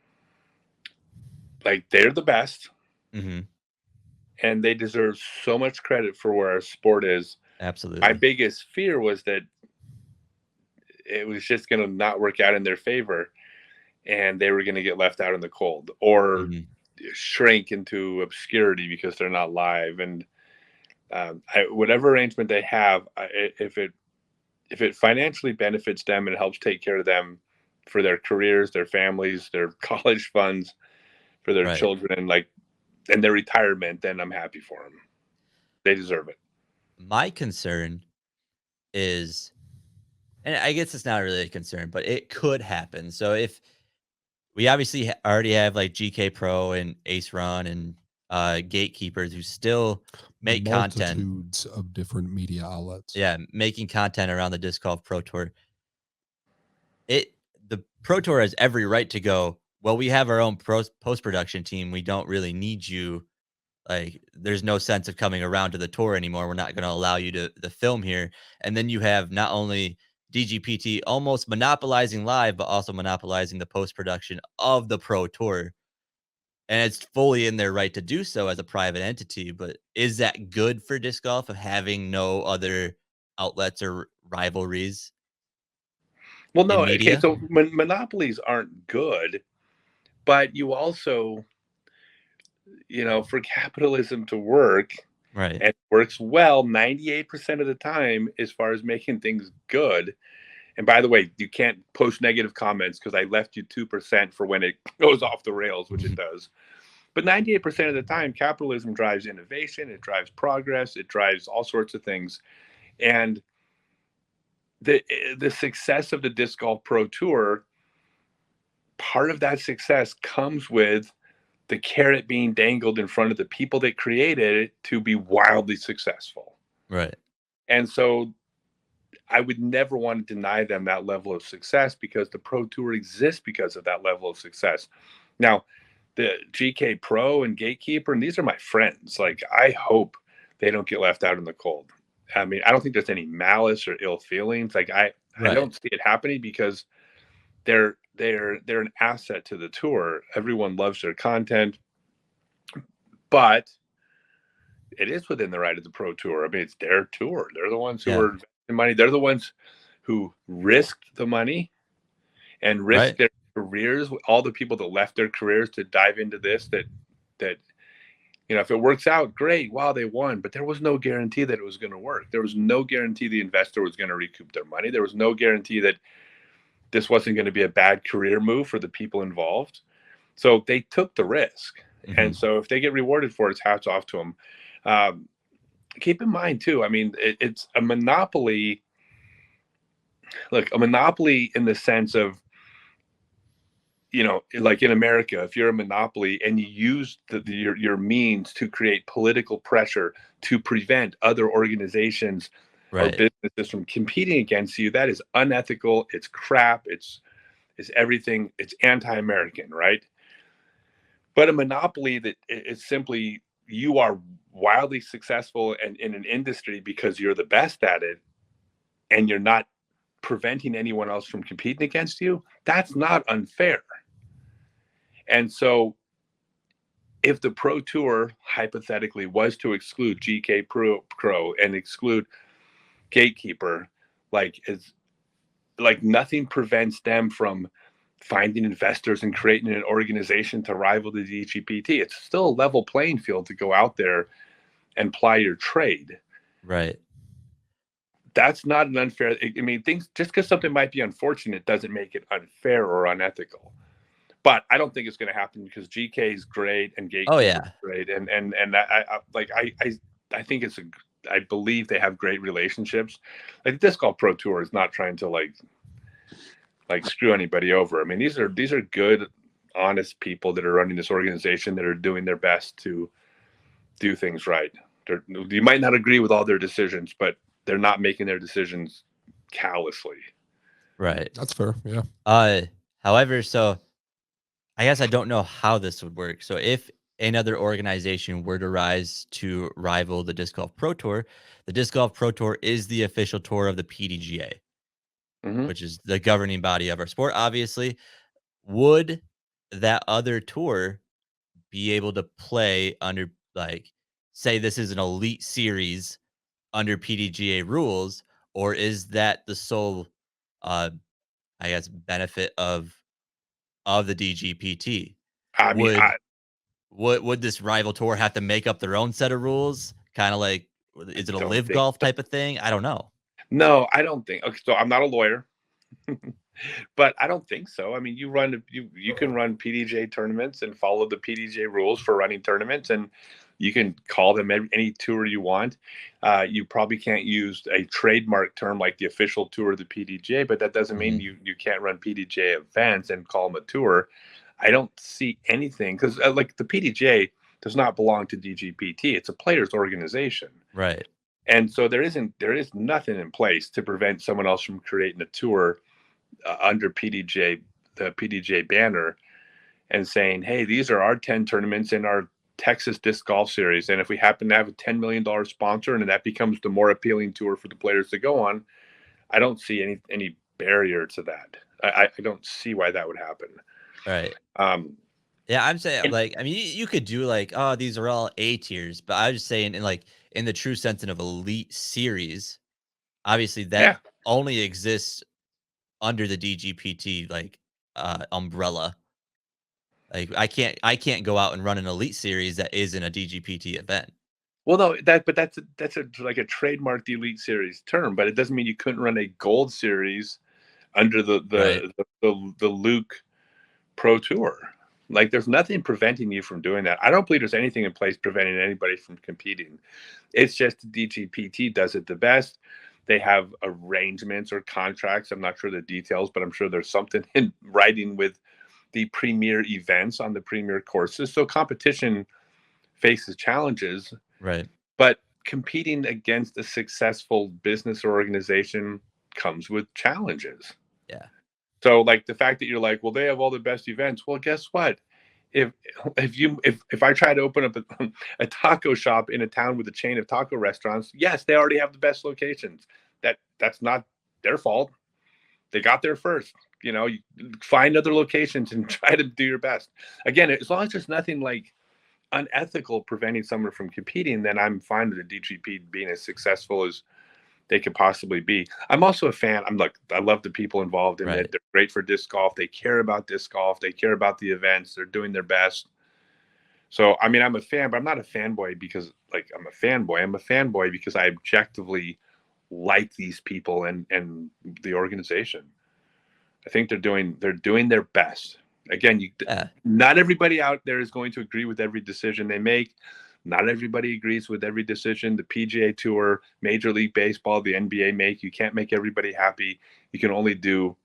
like they're the best. Mm-hmm. And they deserve so much credit for where our sport is. Absolutely. My biggest fear was that it was just going to not work out in their favor and they were going to get left out in the cold or shrink into obscurity because they're not live. And whatever arrangement they have, if it financially benefits them and helps take care of them for their careers, their families, their college funds, for their children, and their retirement, then I'm happy for them. They deserve it. My concern is, and I guess it's not really a concern, but it could happen. So if we obviously already have like GK Pro and Ace Run and gatekeepers who still make content. Multitudes of different media outlets. Yeah, making content around the Disc Golf Pro Tour. The Pro Tour has every right to go, well, we have our own post-production team. We don't really need you. Like, there's no sense of coming around to the tour anymore. We're not going to allow you to the film here. And then you have not only DGPT almost monopolizing live, but also monopolizing the post-production of the Pro Tour. And it's fully in their right to do so as a private entity. But is that good for disc golf of having no other outlets or rivalries? Well, no. Okay, so monopolies aren't good, but you also, for capitalism to work, right, and it works well 98% of the time as far as making things good. And by the way, you can't post negative comments because I left you 2% for when it goes off the rails, which it does. But 98% of the time, capitalism drives innovation, it drives progress, it drives all sorts of things. And the success of the Disc Golf Pro Tour, part of that success comes with the carrot being dangled in front of the people that created it to be wildly successful. Right. And so I would never want to deny them that level of success because the Pro Tour exists because of that level of success. Now, the GK Pro and Gatekeeper, and these are my friends. Like, I hope they don't get left out in the cold. I mean, I don't think there's any malice or ill feelings. Like, I don't see it happening because they're an asset to the tour. Everyone loves their content, but it is within the right of the Pro Tour. I mean, it's their tour. They're the ones who are investing money. They're the ones who risked the money and risked their careers. All the people that left their careers to dive into this, that you know, if it works out, great. Wow, they won. But there was no guarantee that it was going to work. There was no guarantee the investor was going to recoup their money. There was no guarantee that this wasn't going to be a bad career move for the people involved. So they took the risk. Mm-hmm. And so if they get rewarded for it, it's hats off to them. Keep in mind, too, I mean, it's a monopoly. Look, a monopoly in the sense of, you know, like in America, if you're a monopoly and you use your means to create political pressure to prevent other organizations or businesses from competing against you, that is unethical. It's crap. It's everything. It's anti-American, right? But a monopoly that is simply you are wildly successful and in an industry because you're the best at it, and you're not preventing anyone else from competing against you, that's not unfair. And so if the Pro Tour hypothetically was to exclude GK Pro and exclude Gatekeeper, like nothing prevents them from finding investors and creating an organization to rival the DGPT. It's still a level playing field to go out there and ply your trade. Right. That's not an unfair. I mean, things, just because something might be unfortunate doesn't make it unfair or unethical. But I don't think it's going to happen because GK is great and Gatekeeper is great, and I think I believe they have great relationships. Like the Disc Golf Pro Tour is not trying to like screw anybody over. I mean, these are good, honest people that are running this organization that are doing their best to do things right. You might not agree with all their decisions, but they're not making their decisions callously. Right. That's fair. Yeah. However, so I guess I don't know how this would work. So if another organization were to rise to rival the Disc Golf Pro Tour, the Disc Golf Pro Tour is the official tour of the PDGA, which is the governing body of our sport, obviously. Would that other tour be able to play under, like, say this is an elite series under PDGA rules, or is that the sole, I guess, benefit of the DGPT? I mean, would this rival tour have to make up their own set of rules? Kind of like, is it a live golf type of thing? I don't know. No, I don't think. Okay, so I'm not a lawyer, but I don't think so. I mean, you can run PDGA tournaments and follow the PDGA rules for running tournaments, and you can call them any tour you want. You probably can't use a trademark term like the official tour of the PDGA, but that doesn't mean you can't run PDGA events and call them a tour. I don't see anything because like the PDGA does not belong to DGPT. It's a players organization. Right. And so there is nothing in place to prevent someone else from creating a tour under PDGA, the PDGA banner, and saying, hey, these are our 10 tournaments in our Texas Disc Golf Series. And if we happen to have a $10 million sponsor and that becomes the more appealing tour for the players to go on, I don't see any barrier to that. I don't see why that would happen. Right. Yeah, I'm saying, like, I mean, you could do like, oh, these are all A tiers, but I was just saying in the true sense of elite series, obviously that only exists under the DGPT umbrella. Like I can't go out and run an elite series that isn't a DGPT event. Well, no, that's like a trademarked elite series term, but it doesn't mean you couldn't run a gold series under the Luke Pro Tour. Like, there's nothing preventing you from doing that. I don't believe there's anything in place preventing anybody from competing. It's just the DGPT does it the best. They have arrangements or contracts. I'm not sure the details, but I'm sure there's something in writing with the premier events on the premier courses. So competition faces challenges. Right. But competing against a successful business or organization comes with challenges. Yeah. So, like, the fact that you're like, well, they have all the best events. Well, guess what? if if I try to open up a taco shop in a town with a chain of taco restaurants, yes, they already have the best locations. That's not their fault. They got there first. You know, you find other locations and try to do your best. Again, as long as there's nothing like unethical preventing someone from competing, then I'm fine with the DGP being as successful as they could possibly be. I'm also a fan. I love the people involved in it. They're great for disc golf. They care about disc golf. They care about the events. They're doing their best. So, I mean, I'm a fan, but I'm not a fanboy because like I'm a fanboy. I'm a fanboy because I objectively like these people and the organization. I think they're doing their best. Again, not everybody out there is going to agree with every decision they make. Not everybody agrees with every decision the PGA Tour, Major League Baseball, the NBA make. You can't make everybody happy. You can only do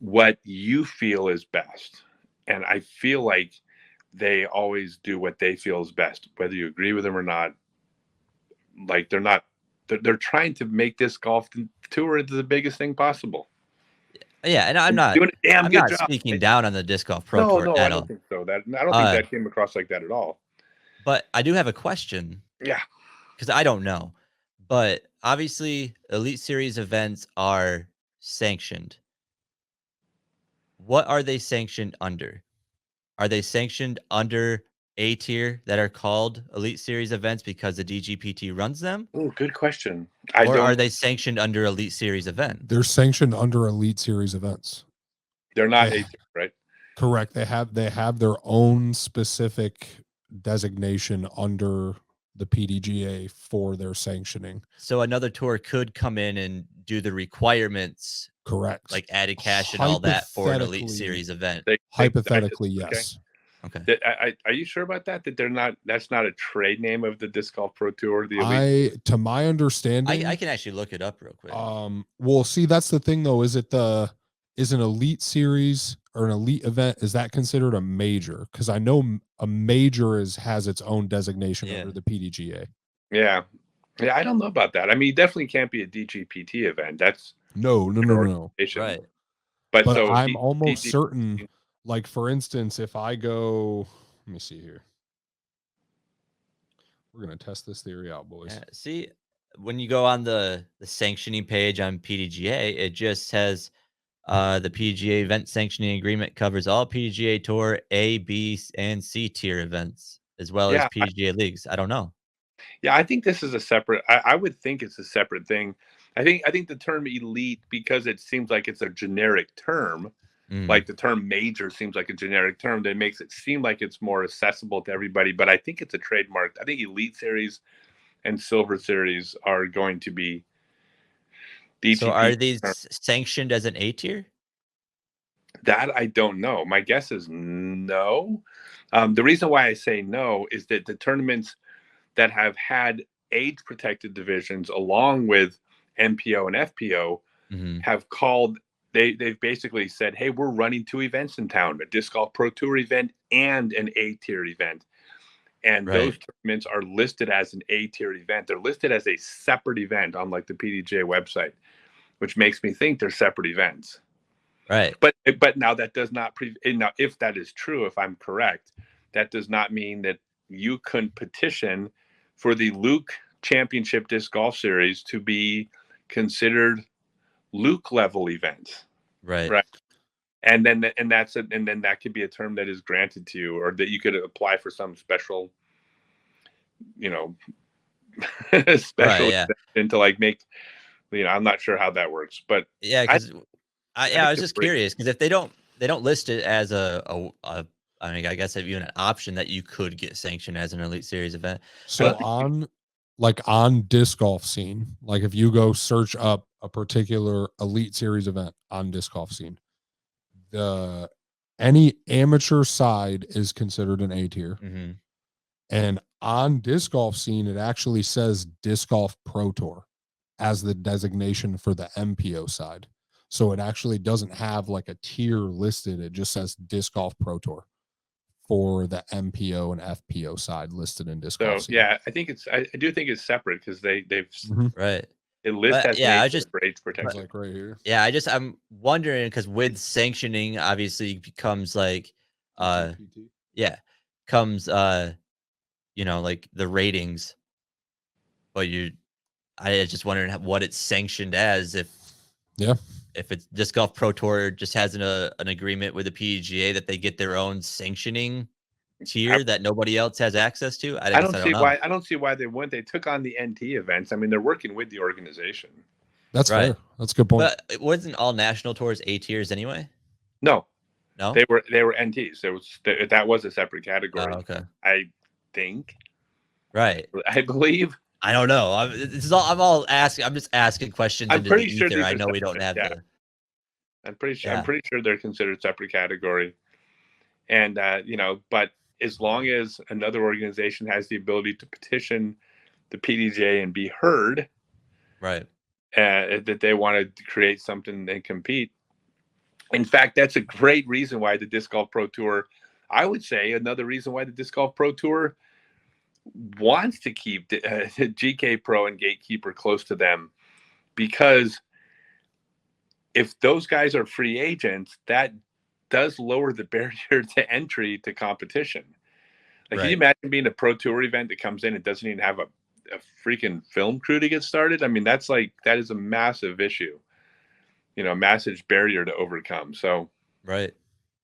what you feel is best. And I feel like they always do what they feel is best, whether you agree with them or not. Like they're trying to make this golf tour into the biggest thing possible. Yeah, and I'm not doing a damn I'm good not job. speaking down on the disc golf pro tour No, at I all. don't think so. I don't think that came across like that at all. But I do have a question. Yeah. Because I don't know. But obviously, Elite Series events are sanctioned. What are they sanctioned under? Are they sanctioned under A tier that are called Elite Series events because the DGPT runs them? Oh, good question. Or are they sanctioned under Elite Series event? They're sanctioned under Elite Series events. They're not A tier, right? Correct. They have their own specific designation under the PDGA for their sanctioning. So another tour could come in and do the requirements, correct, like added cash and all that for an Elite Series event. Hypothetically, yes. Okay. Are you sure about that? That's not a trade name of the Disc Golf Pro Tour. The Elite? To my understanding, I can actually look it up real quick. Well, see, that's the thing though. Is an Elite Series or an Elite event, is that considered a major? Because I know a major has its own designation under the PDGA. Yeah, I don't know about that. I mean, it definitely can't be a DGPT event. That's no. Right. But so I'm almost certain. Like for instance, if I go, let me see here. We're gonna test this theory out, boys. Yeah, see, when you go on the sanctioning page on PDGA, it just says the PDGA event sanctioning agreement covers all PDGA Tour A, B, and C tier events, as well as PDGA leagues. I don't know. Yeah, I think this is a separate. I would think it's a separate thing. I think the term elite, because it seems like it's a generic term, like the term major seems like a generic term that makes it seem like it's more accessible to everybody. But I think it's a trademark. I think Elite Series and Silver Series are going to be DGP. So are these sanctioned as an A tier? That I don't know. My guess is no. The reason why I say no is that the tournaments that have had age-protected divisions along with MPO and FPO have called, they've basically said, hey, we're running 2 events in town, a Disc Golf Pro Tour event and an A-tier event. And those tournaments are listed as an A-tier event. They're listed as a separate event on like the PDGA website, which makes me think they're separate events. Right. But now that does not now if that is true, if I'm correct, that does not mean that you couldn't petition for the Luke Championship Disc Golf Series to be considered Luke level events. Right. And then that could be a term that is granted to you, or that you could apply for some special, exception to like make, I'm not sure how that works, but I was just curious because if they don't list it as I mean, I guess even an option that you could get sanctioned as an Elite Series event. So on Disc Golf Scene, like if you go search up a particular Elite Series event on Disc Golf Scene, any amateur side is considered an A tier. And on Disc Golf Scene, it actually says Disc Golf Pro Tour as the designation for the MPO side. So it actually doesn't have like a tier listed. It just says Disc Golf Pro Tour for the MPO and FPO side listed in Disc Golf Scene. Yeah, I do think it's separate because they've right. It lists as for age protection. Like right here. Yeah, I'm wondering because with sanctioning, obviously becomes like DGPT. yeah, comes like the ratings, but I was just wondering what it's sanctioned as, if it's Disc Golf Pro Tour just has an agreement with the PDGA that they get their own sanctioning tier that nobody else has access to. I don't don't see know. why. I don't see why they wouldn't. They took on the NT events. I mean, they're working with the organization. That's Right. fair. That's a good point. But it wasn't all national tours A tiers anyway? No. No? They were NTs. That was a separate category. Oh, okay. I think. Right. I believe. I don't know. I'm just asking questions I'm into pretty the sure ether. these I are know we don't separate, have yeah. the. I'm pretty sure. Yeah. I'm pretty sure they're considered separate category, and but as long as another organization has the ability to petition the PDGA and be heard, Right. That they want to create something and compete. In fact, that's a great reason why the Disc Golf Pro Tour. I would say another reason why the Disc Golf Pro Tour wants to keep the GK Pro and Gatekeeper close to them, because if those guys are free agents, that does lower the barrier to entry to competition. Like, Right. can you imagine being a Pro Tour event that comes in and doesn't even have a freaking film crew to get started? I mean, that is a massive issue, a massive barrier to overcome. So right.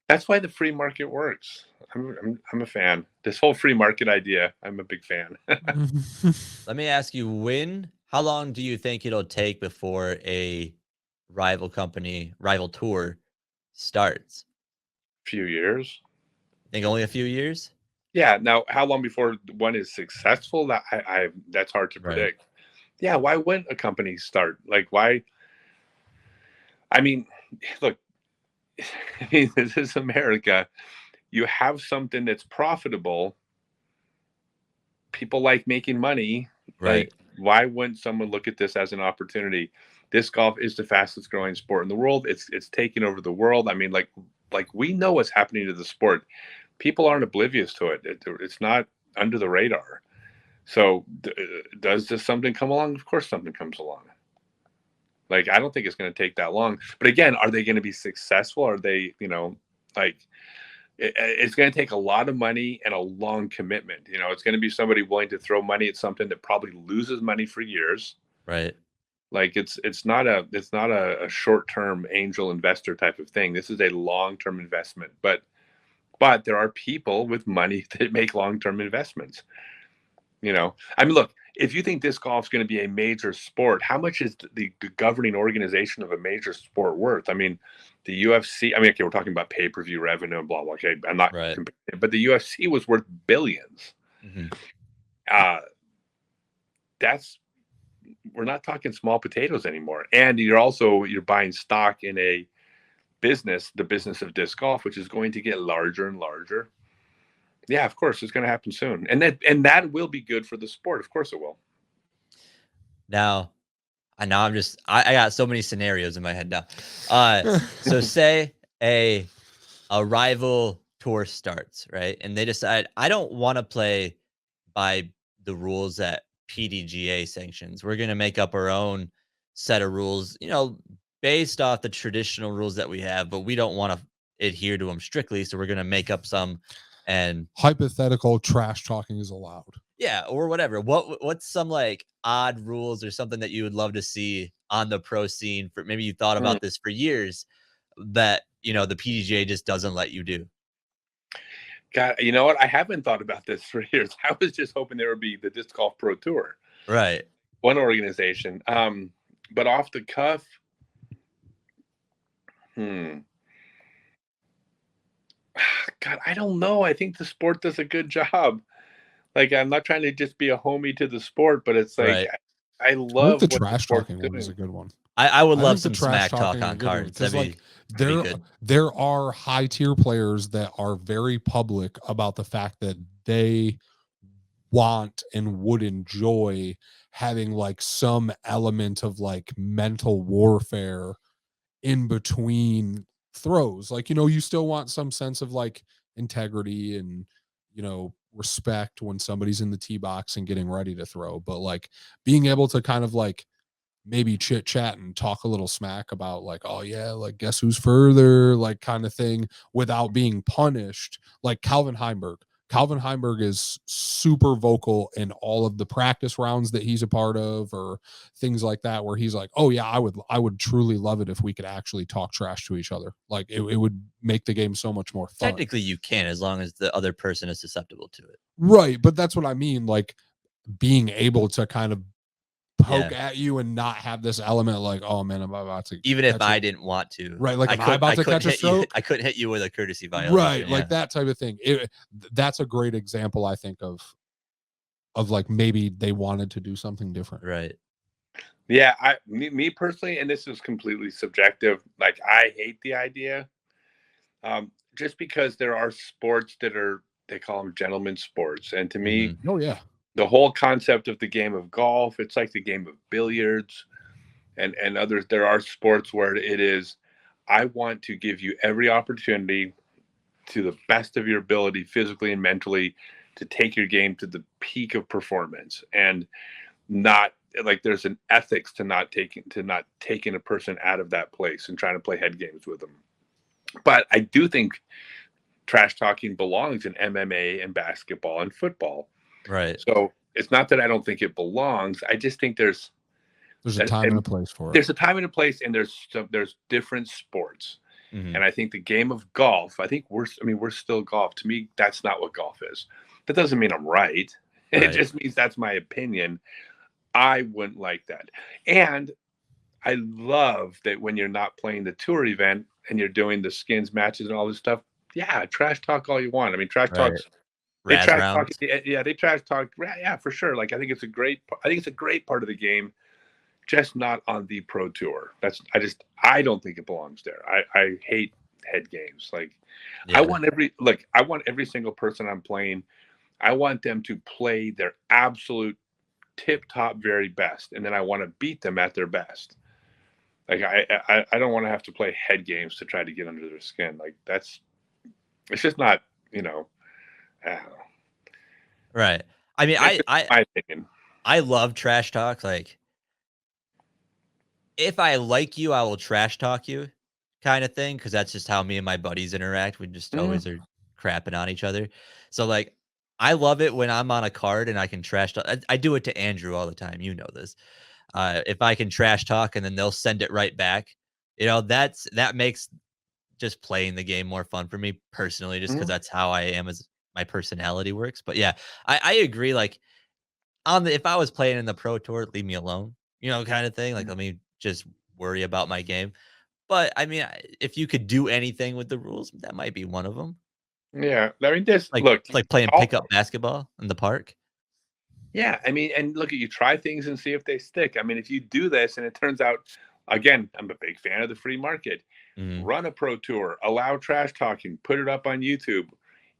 That's why the free market works. I'm a fan. This whole free market idea, I'm a big fan. Let me ask you, how long do you think it'll take before a rival tour starts? Few years. Think only a few years? Yeah. Now, how long before one is successful? That's hard to predict. Yeah. Why wouldn't a company start? Like, why? I mean, look, this is America. You have something that's profitable. People like making money. Right. Like, why wouldn't someone look at this as an opportunity? Disc golf is the fastest growing sport in the world. It's taking over the world. I mean, like we know what's happening to the sport. People aren't oblivious to it. It's not under the radar. So does this something come along? Of course something comes along. Like, I don't think it's going to take that long. But again, are they going to be successful? Are they, it's going to take a lot of money and a long commitment. It's going to be somebody willing to throw money at something that probably loses money for years. Right. Like, it's not a short-term angel investor type of thing. This is a long-term investment. But there are people with money that make long-term investments. I mean, look, if you think disc golf is going to be a major sport, how much is the governing organization of a major sport worth? I mean, the UFC, okay, we're talking about pay-per-view revenue and blah, blah. Okay, I'm not comparing, but the UFC was worth billions. Mm-hmm. We're not talking small potatoes anymore. And you're buying stock in a business, the business of disc golf, which is going to get larger and larger. Yeah, of course, it's going to happen soon, and that will be good for the sport. Of course, it will. Now, I got so many scenarios in my head now. So say a rival tour starts, right, and they decide, I don't want to play by the rules that PDGA sanctions. We're going to make up our own set of rules, based off the traditional rules that we have, but we don't want to adhere to them strictly, so we're going to make up some. And hypothetical trash talking is allowed. Yeah, or whatever. What's some like odd rules or something that you would love to see on the pro scene? For maybe you thought about this for years that the PDGA just doesn't let you do. God, you know what? I haven't thought about this for years. I was just hoping there would be the Disc Golf Pro Tour, right? One organization. But off the cuff, God, I don't know. I think the sport does a good job. Like, I'm not trying to just be a homie to the sport, but it's like, I love the trash talking one is a good one. I would love some smack talk on cards. Like, there are high tier players that are very public about the fact that they want and would enjoy having like some element of like mental warfare in between throws. Like, you still want some sense of like integrity and, respect when somebody's in the tee box and getting ready to throw, but like being able to kind of like maybe chit chat and talk a little smack about like, oh yeah, like guess who's further, like kind of thing, without being punished. Like Calvin Heimberg is super vocal in all of the practice rounds that he's a part of, or things like that, where he's like, oh yeah, I would truly love it if we could actually talk trash to each other. Like it would make the game so much more fun. Technically, you can, as long as the other person is susceptible to it. Right. But that's what I mean. Like being able to kind of poke at you and not have this element like, oh man, I'm about to, even if I didn't want to, right? Like, am I about to catch a stroke? I couldn't hit you with a courtesy violation, right? Like that type of thing. That's a great example, I think, of like maybe they wanted to do something different, right? Yeah, me personally, and this is completely subjective. Like, I hate the idea, just because there are sports that they call them gentlemen sports, and to me, oh yeah, the whole concept of the game of golf, it's like the game of billiards and others. There are sports where it is, I want to give you every opportunity to the best of your ability, physically and mentally, to take your game to the peak of performance, and not like there's an ethics to not taking a person out of that place and trying to play head games with them. But I do think trash talking belongs in MMA and basketball and football. Right. So it's not that I don't think it belongs. I just think there's a time and a place for it. There's a time and a place, and there's different sports. Mm-hmm. And I think the game of golf, we're still golf. To me, that's not what golf is. That doesn't mean I'm right. It just means that's my opinion. I wouldn't like that. And I love that when you're not playing the tour event and you're doing the skins matches and all this stuff. Yeah, trash talk all you want. I mean, trash talks. They trash talk. Yeah, they trash talk. Yeah, for sure. Like I think it's a great part of the game, just not on the pro tour. I don't think it belongs there. I hate head games. Like I want every single person I'm playing, I want them to play their absolute tip top very best, and then I want to beat them at their best. Like I don't want to have to play head games to try to get under their skin. Like it's just not, I don't know. Right. I mean, my opinion. I love trash talk. Like, if I like you, I will trash talk you, kind of thing, because that's just how me and my buddies interact. We just always are crapping on each other. So, like, I love it when I'm on a card and I can trash talk. I do it to Andrew all the time. You know this. If I can trash talk and then they'll send it right back, that makes just playing the game more fun for me personally, just because that's how I am, as my personality works. But yeah, I agree. Like if I was playing in the pro tour, leave me alone, kind of thing. Like, let me just worry about my game. But I mean, if you could do anything with the rules, that might be one of them. Yeah, I mean, like playing pickup basketball in the park. Yeah, I mean, and look, you try things and see if they stick. I mean, if you do this and it turns out, again, I'm a big fan of the free market. Run a pro tour, allow trash talking, put it up on YouTube.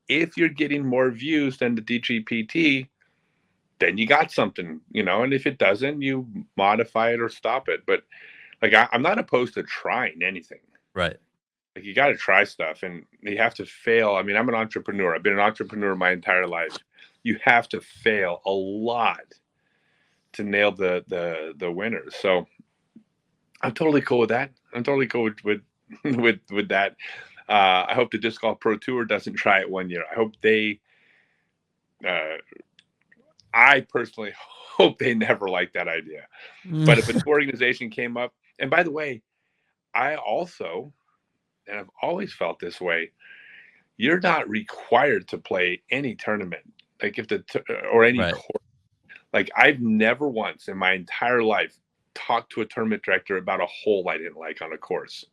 If you're getting more views than the DGPT, then you got something, and if it doesn't, you modify it or stop it. But like, I'm not opposed to trying anything. Right. Like, you got to try stuff and you have to fail. I mean, I'm an entrepreneur. I've been an entrepreneur my entire life. You have to fail a lot to nail the winners. So I'm totally cool with that. I'm totally cool with that. I hope the Disc Golf Pro Tour doesn't try it 1 year. I hope I personally hope they never like that idea. But if an organization came up, and by the way, I also, and I've always felt this way, you're not required to play any tournament. Like or any course. Like, I've never once in my entire life talked to a tournament director about a hole I didn't like on a course.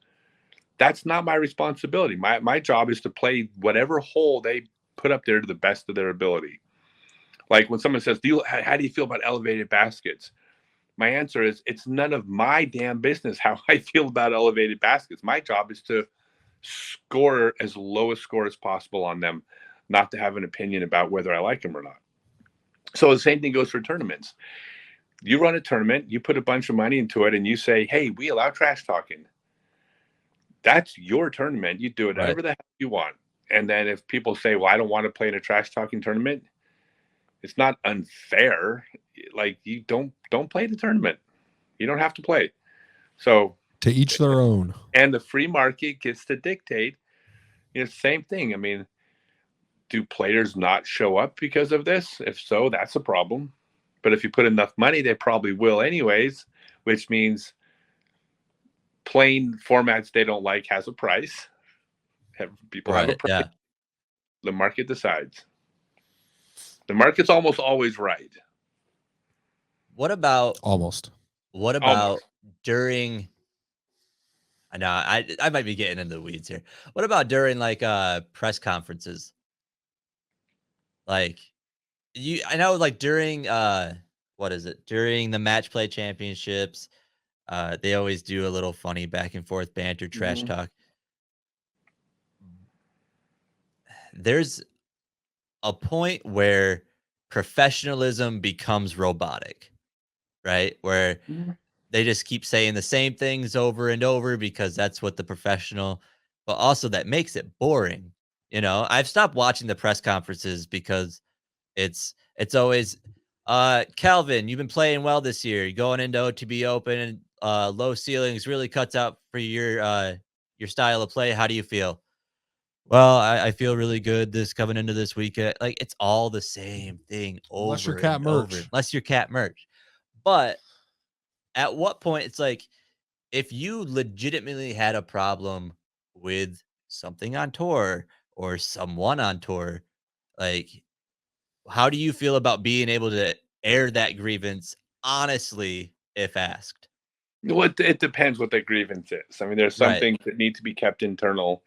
That's not my responsibility. My job is to play whatever hole they put up there to the best of their ability. Like when someone says, how do you feel about elevated baskets? My answer is, it's none of my damn business how I feel about elevated baskets. My job is to score as low a score as possible on them, not to have an opinion about whether I like them or not. So the same thing goes for tournaments. You run a tournament, you put a bunch of money into it, and you say, hey, we allow trash talking. That's your tournament. You do it whatever the heck you want. And then if people say, well, I don't want to play in a trash talking tournament, it's not unfair. Like, you don't play the tournament. You don't have to play. So to each their own. And the free market gets to dictate. Same thing. I mean, do players not show up because of this? If so, that's a problem. But if you put enough money, they probably will anyways, which means playing formats they don't like has a price. People have a price. Yeah. The market decides. The market's almost always right. What about during? I know I might be getting into the weeds here. What about during like press conferences? Like I know like during what is it? During the match play championships, they always do a little funny back and forth banter, trash talk. There's a point where professionalism becomes robotic, right? Where they just keep saying the same things over and over because that's what the professional, but also that makes it boring. I've stopped watching the press conferences because it's always Calvin, you've been playing well this year. You're going into OTB Open and low ceilings really cuts out for your style of play. How do you feel? Well, I feel really good this coming into this weekend. Like it's all the same thing over Unless you're cat and merch. over. Unless you're cat merch. But at what point it's like if you legitimately had a problem with something on tour or someone on tour, like how do you feel about being able to air that grievance honestly if asked? Well, it depends what the grievance is. I mean, there's some things that need to be kept internal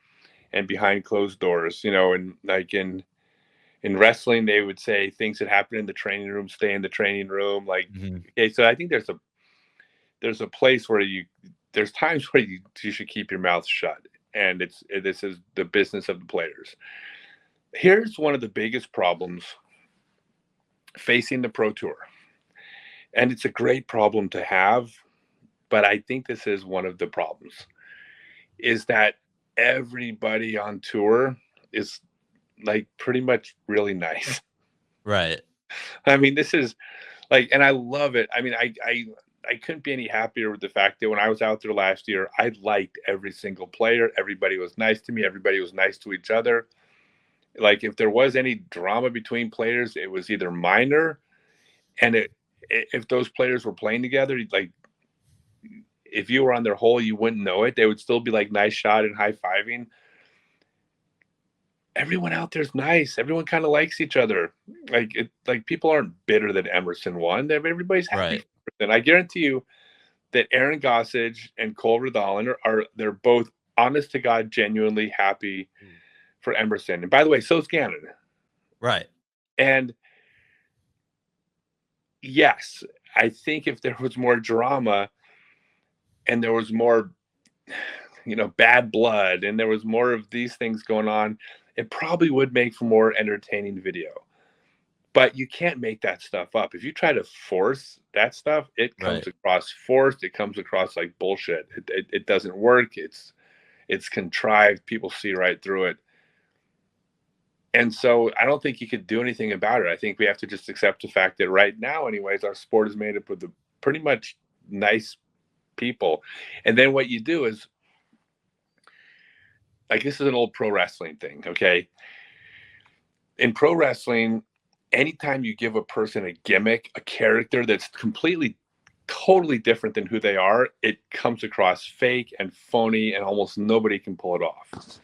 and behind closed doors, and like in wrestling, they would say things that happen in the training room stay in the training room. Like, okay, so I think there's a place where there's times where you should keep your mouth shut, and this is the business of the players. Here's one of the biggest problems facing the Pro Tour, and it's a great problem to have, but I think this is one of the problems, is that everybody on tour is like pretty much really nice. Right. I mean, this is like, and I love it. I mean, I couldn't be any happier with the fact that when I was out there last year, I liked every single player. Everybody was nice to me. Everybody was nice to each other. Like if there was any drama between players, it was either minor, and if those players were playing together, like if you were on their hole, you wouldn't know it. They would still be like nice shot and high-fiving. Everyone out there's nice. Everyone kind of likes each other. Like people aren't bitter that Emerson won. Everybody's happy. Right. And I guarantee you that Aaron Gossage and Cole Redalen they're both honest to God, genuinely happy for Emerson. And by the way, so's Gannon. Right. And yes, I think if there was more drama and there was more, bad blood and there was more of these things going on, it probably would make for more entertaining video. But you can't make that stuff up. If you try to force that stuff, it comes across forced. It comes across like bullshit. It doesn't work. It's contrived. People see right through it. And so I don't think you could do anything about it. I think we have to just accept the fact that right now, anyways, our sport is made up of the pretty much nice people. And then what you do is, like, this is an old pro wrestling thing, okay? In pro wrestling, anytime you give a person a gimmick, a character that's totally different than who they are, it comes across fake and phony, and almost nobody can pull it off.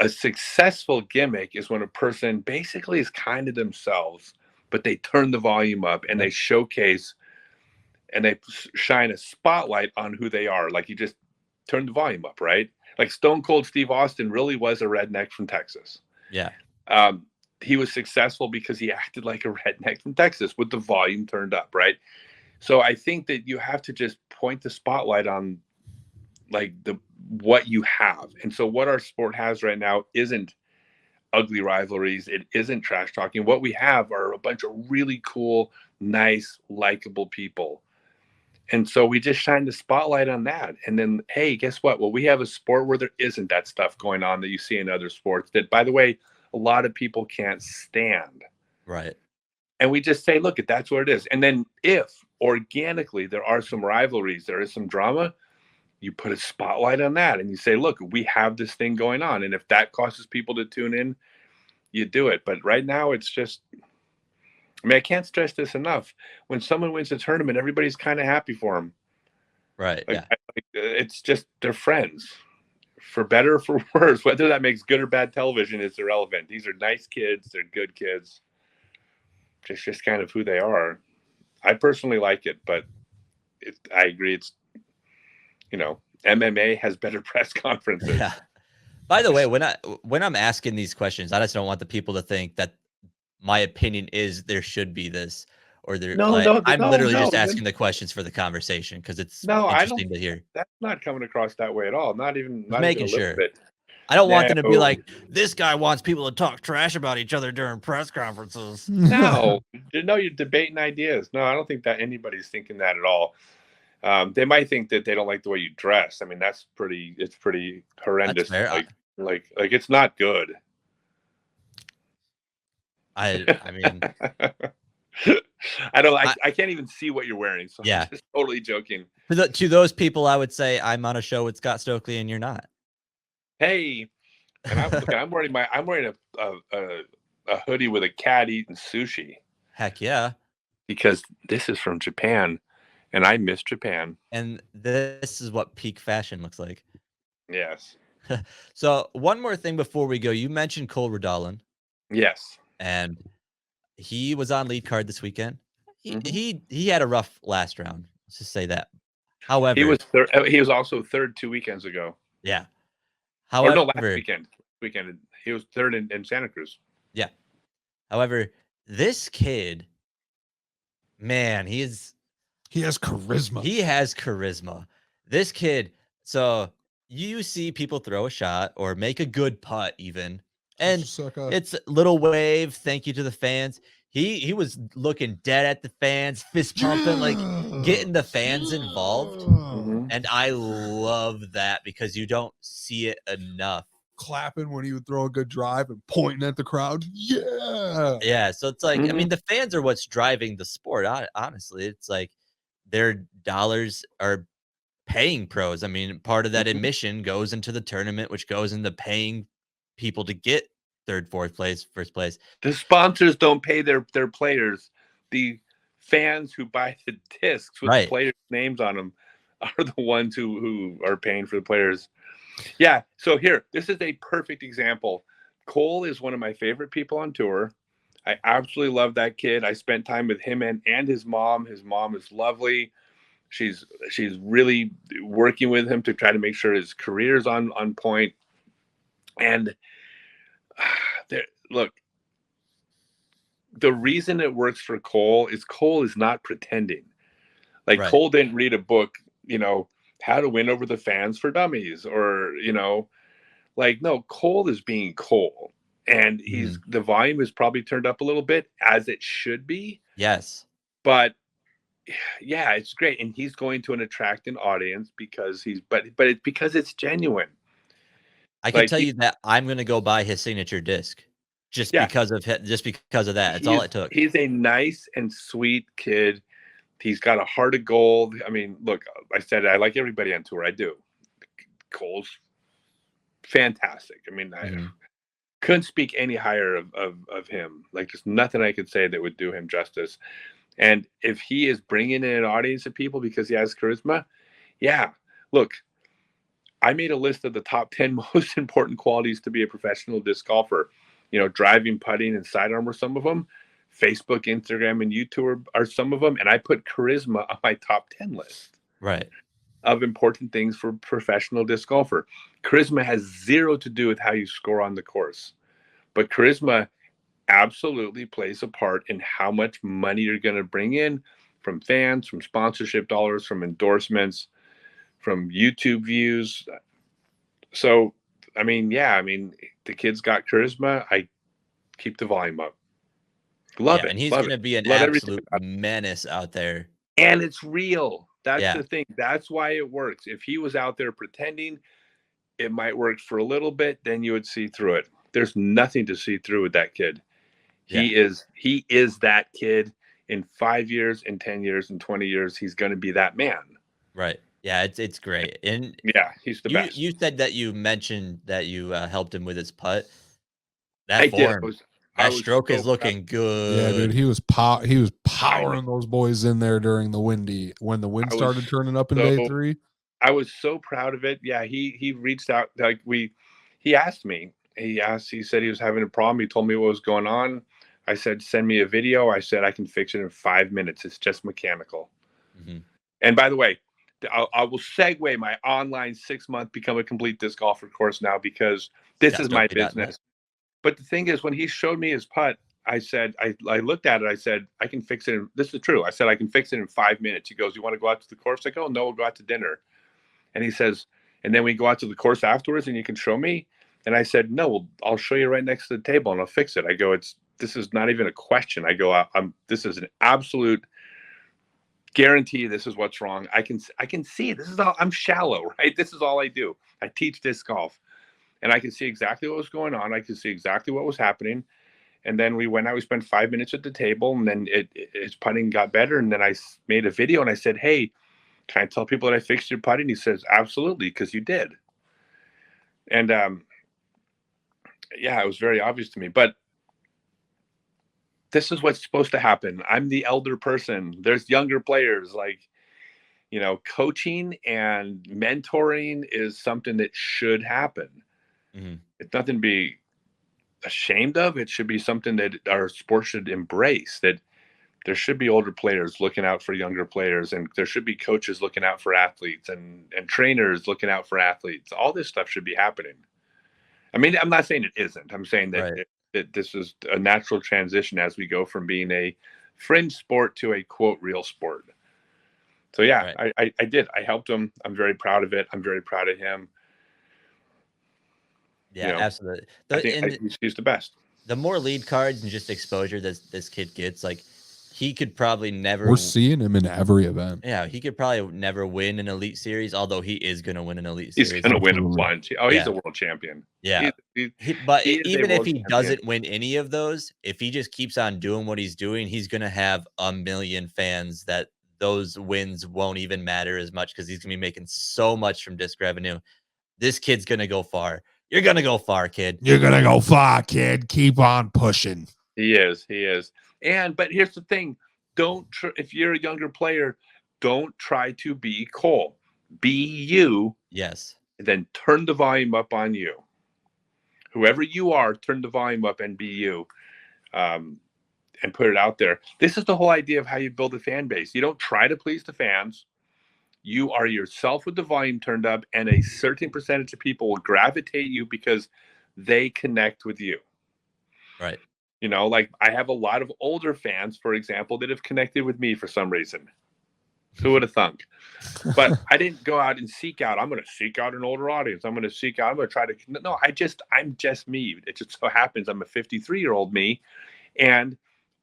A successful gimmick is when a person basically is kind of themselves, but they turn the volume up and they showcase and they shine a spotlight on who they are. Like you just turn the volume up, right? Like Stone Cold Steve Austin really was a redneck from Texas. Yeah. He was successful because he acted like a redneck from Texas with the volume turned up, right? So I think that you have to just point the spotlight on like what you have. And so what our sport has right now isn't ugly rivalries. It isn't trash talking. What we have are a bunch of really cool, nice, likable people. And so we just shine the spotlight on that. And then, hey, guess what? Well, we have a sport where there isn't that stuff going on that you see in other sports that, by the way, a lot of people can't stand. Right. And we just say, look, that's what it is. And then if organically, there are some rivalries. There is some drama. You put a spotlight on that and you say, look, we have this thing going on. And if that causes people to tune in, you do it. But right now it's just, I mean, I can't stress this enough. When someone wins a tournament, everybody's kind of happy for them. Right. Like, Yeah. It's just, they're friends, for better or for worse. Whether that makes good or bad television is irrelevant. These are nice kids. They're good kids. Just kind of who they are. I personally like it, but I agree. It's, MMA has better press conferences. Yeah. By the way, when I'm asking these questions, I just don't want the people to think that my opinion is there should be this or there. I'm literally just asking the questions for the conversation because it's interesting to hear. That's not coming across that way at all. Not even making even a sure. Bit. I don't want them to be like, this guy wants people to talk trash about each other during press conferences. No, you're debating ideas. No, I don't think that anybody's thinking that at all. They might think that they don't like the way you dress. I mean, it's pretty horrendous. Like it's not good. I mean, I can't even see what you're wearing. So yeah, I'm just totally joking. To those people, I would say I'm on a show with Scott Stokely and you're not. Hey, and I'm wearing a hoodie with a cat eating sushi. Heck yeah. Because this is from Japan and I miss Japan. And this is what peak fashion looks like. Yes. So one more thing before we go, you mentioned Cole Redalen. Yes. And he was on lead card this weekend. He had a rough last round. Let's just say that. However, he was also third 2 weekends ago. Yeah. However, last weekend he was third in Santa Cruz. Yeah. However, this kid, man, he has charisma. He has charisma. This kid. So you see people throw a shot or make a good putt even. And it's little wave. Thank you to the fans. He was looking dead at the fans, fist pumping, like getting the fans involved. And I love that because you don't see it enough. Clapping when he would throw a good drive and pointing at the crowd. Yeah. So it's like, I mean, the fans are what's driving the sport. Honestly, it's like their dollars are paying pros. I mean, part of that admission goes into the tournament, which goes into paying people to get third, fourth place, first place. The sponsors don't pay their players. The fans who buy the discs with the players' names on them are the ones who are paying for the players. Yeah. So here, this is a perfect example. Cole is one of my favorite people on tour. I absolutely love that kid. I spent time with him and his mom. His mom is lovely. She's really working with him to try to make sure his career is on point. And look, the reason it works for Cole is not pretending. Like Cole didn't read a book, how to win over the fans for dummies or, no, Cole is being Cole. And the volume is probably turned up a little bit as it should be. Yes. But yeah, it's great. And he's going to attract an audience because but it's because it's genuine. I can tell you that I'm going to go buy his signature disc because of that. That's all it took. He's a nice and sweet kid. He's got a heart of gold. I mean, look, I said I like everybody on tour. I do. Cole's fantastic. I mean, I couldn't speak any higher of him. Like, there's nothing I could say that would do him justice. And if he is bringing in an audience of people because he has charisma, yeah. Look, I made a list of the top 10 most important qualities to be a professional disc golfer. Driving, putting, and sidearm were some of them. Facebook, Instagram, and YouTube are some of them. And I put charisma on my top 10 list. Right. Of important things for professional disc golfer. Charisma has zero to do with how you score on the course. But charisma absolutely plays a part in how much money you're going to bring in from fans, from sponsorship dollars, from endorsements, from YouTube views. So, the kid's got charisma. I keep the volume up. Love it. And he's going to be an absolute menace out there. And it's real. That's the thing. That's why it works. If he was out there pretending, it might work for a little bit. Then you would see through it. There's nothing to see through with that kid. He is that kid. in 5 years, in 10 years, in 20 years, he's going to be that man. Right. Yeah, it's great. And Yeah, he's the best. you said that you mentioned that you helped him with his putt. I That did. form, I that was stroke so is looking good. Yeah, dude, he was powering those boys in there during the when the wind started turning up in day 3. I was so proud of it. Yeah, he reached out, like he asked me. He said he was having a problem. He told me what was going on. I said, send me a video. I said, I can fix it in 5 minutes. It's just mechanical. Mhm. And by the way, I will segue my online 6-month Become a Complete Disc Golfer course now, because this is my business. But the thing is, when he showed me his putt, I said, I looked at it. I said, I can fix it. This is true. I said, I can fix it in 5 minutes. He goes, you want to go out to the course? I go, no, we'll go out to dinner. And he says, and then we go out to the course afterwards and you can show me. And I said, no, well, I'll show you right next to the table and I'll fix it. I go, this is not even a question. I go, this is an absolute guarantee. This is what's wrong. I can see it. This is all, I'm shallow, right? This is all I do. I teach disc golf and I can see exactly what was going on. I can see exactly what was happening. And then we went out, we spent 5 minutes at the table, and then his putting got better. And then I made a video and I said, hey, can I tell people that I fixed your putting? He says, absolutely, because you did. And yeah, it was very obvious to me. But this is what's supposed to happen. I'm the elder person. There's younger players. Like, coaching and mentoring is something that should happen. Mm-hmm. It's nothing to be ashamed of. It should be something that our sport should embrace, that there should be older players looking out for younger players, and there should be coaches looking out for athletes, and trainers looking out for athletes. All this stuff should be happening. I mean, I'm not saying it isn't. I'm saying that, right. that this is a natural transition as we go from being a fringe sport to a quote real sport. So yeah, right. I did. I helped him. I'm very proud of it. I'm very proud of him. Yeah, absolutely. I think he's the best. The more lead cards and just exposure this kid gets, like, he could probably never. We're seeing him in every event. Yeah, he could probably never win an Elite Series, although he is going to win an Elite Series. He's going to win a bunch. Oh, he's a world champion. Yeah. But even if he doesn't win any of those, if he just keeps on doing what he's doing, he's going to have 1 million fans that those wins won't even matter as much, because he's going to be making so much from disc revenue. This kid's going to go far. You're going to go far, kid. You're going to go far, kid. Keep on pushing. He is. But here's the thing. If you're a younger player, don't try to be Cole. Be you. Yes. And then turn the volume up on you. Whoever you are, turn the volume up and be you. And put it out there. This is the whole idea of how you build a fan base. You don't try to please the fans. You are yourself with the volume turned up, and a certain percentage of people will gravitate you because they connect with you. Right. Like I have a lot of older fans, for example, that have connected with me for some reason. Who would have thunk? But I didn't go out and seek out. I'm going to seek out an older audience. I'm going to try to. No, I'm just me. It just so happens I'm a 53-year-old me, and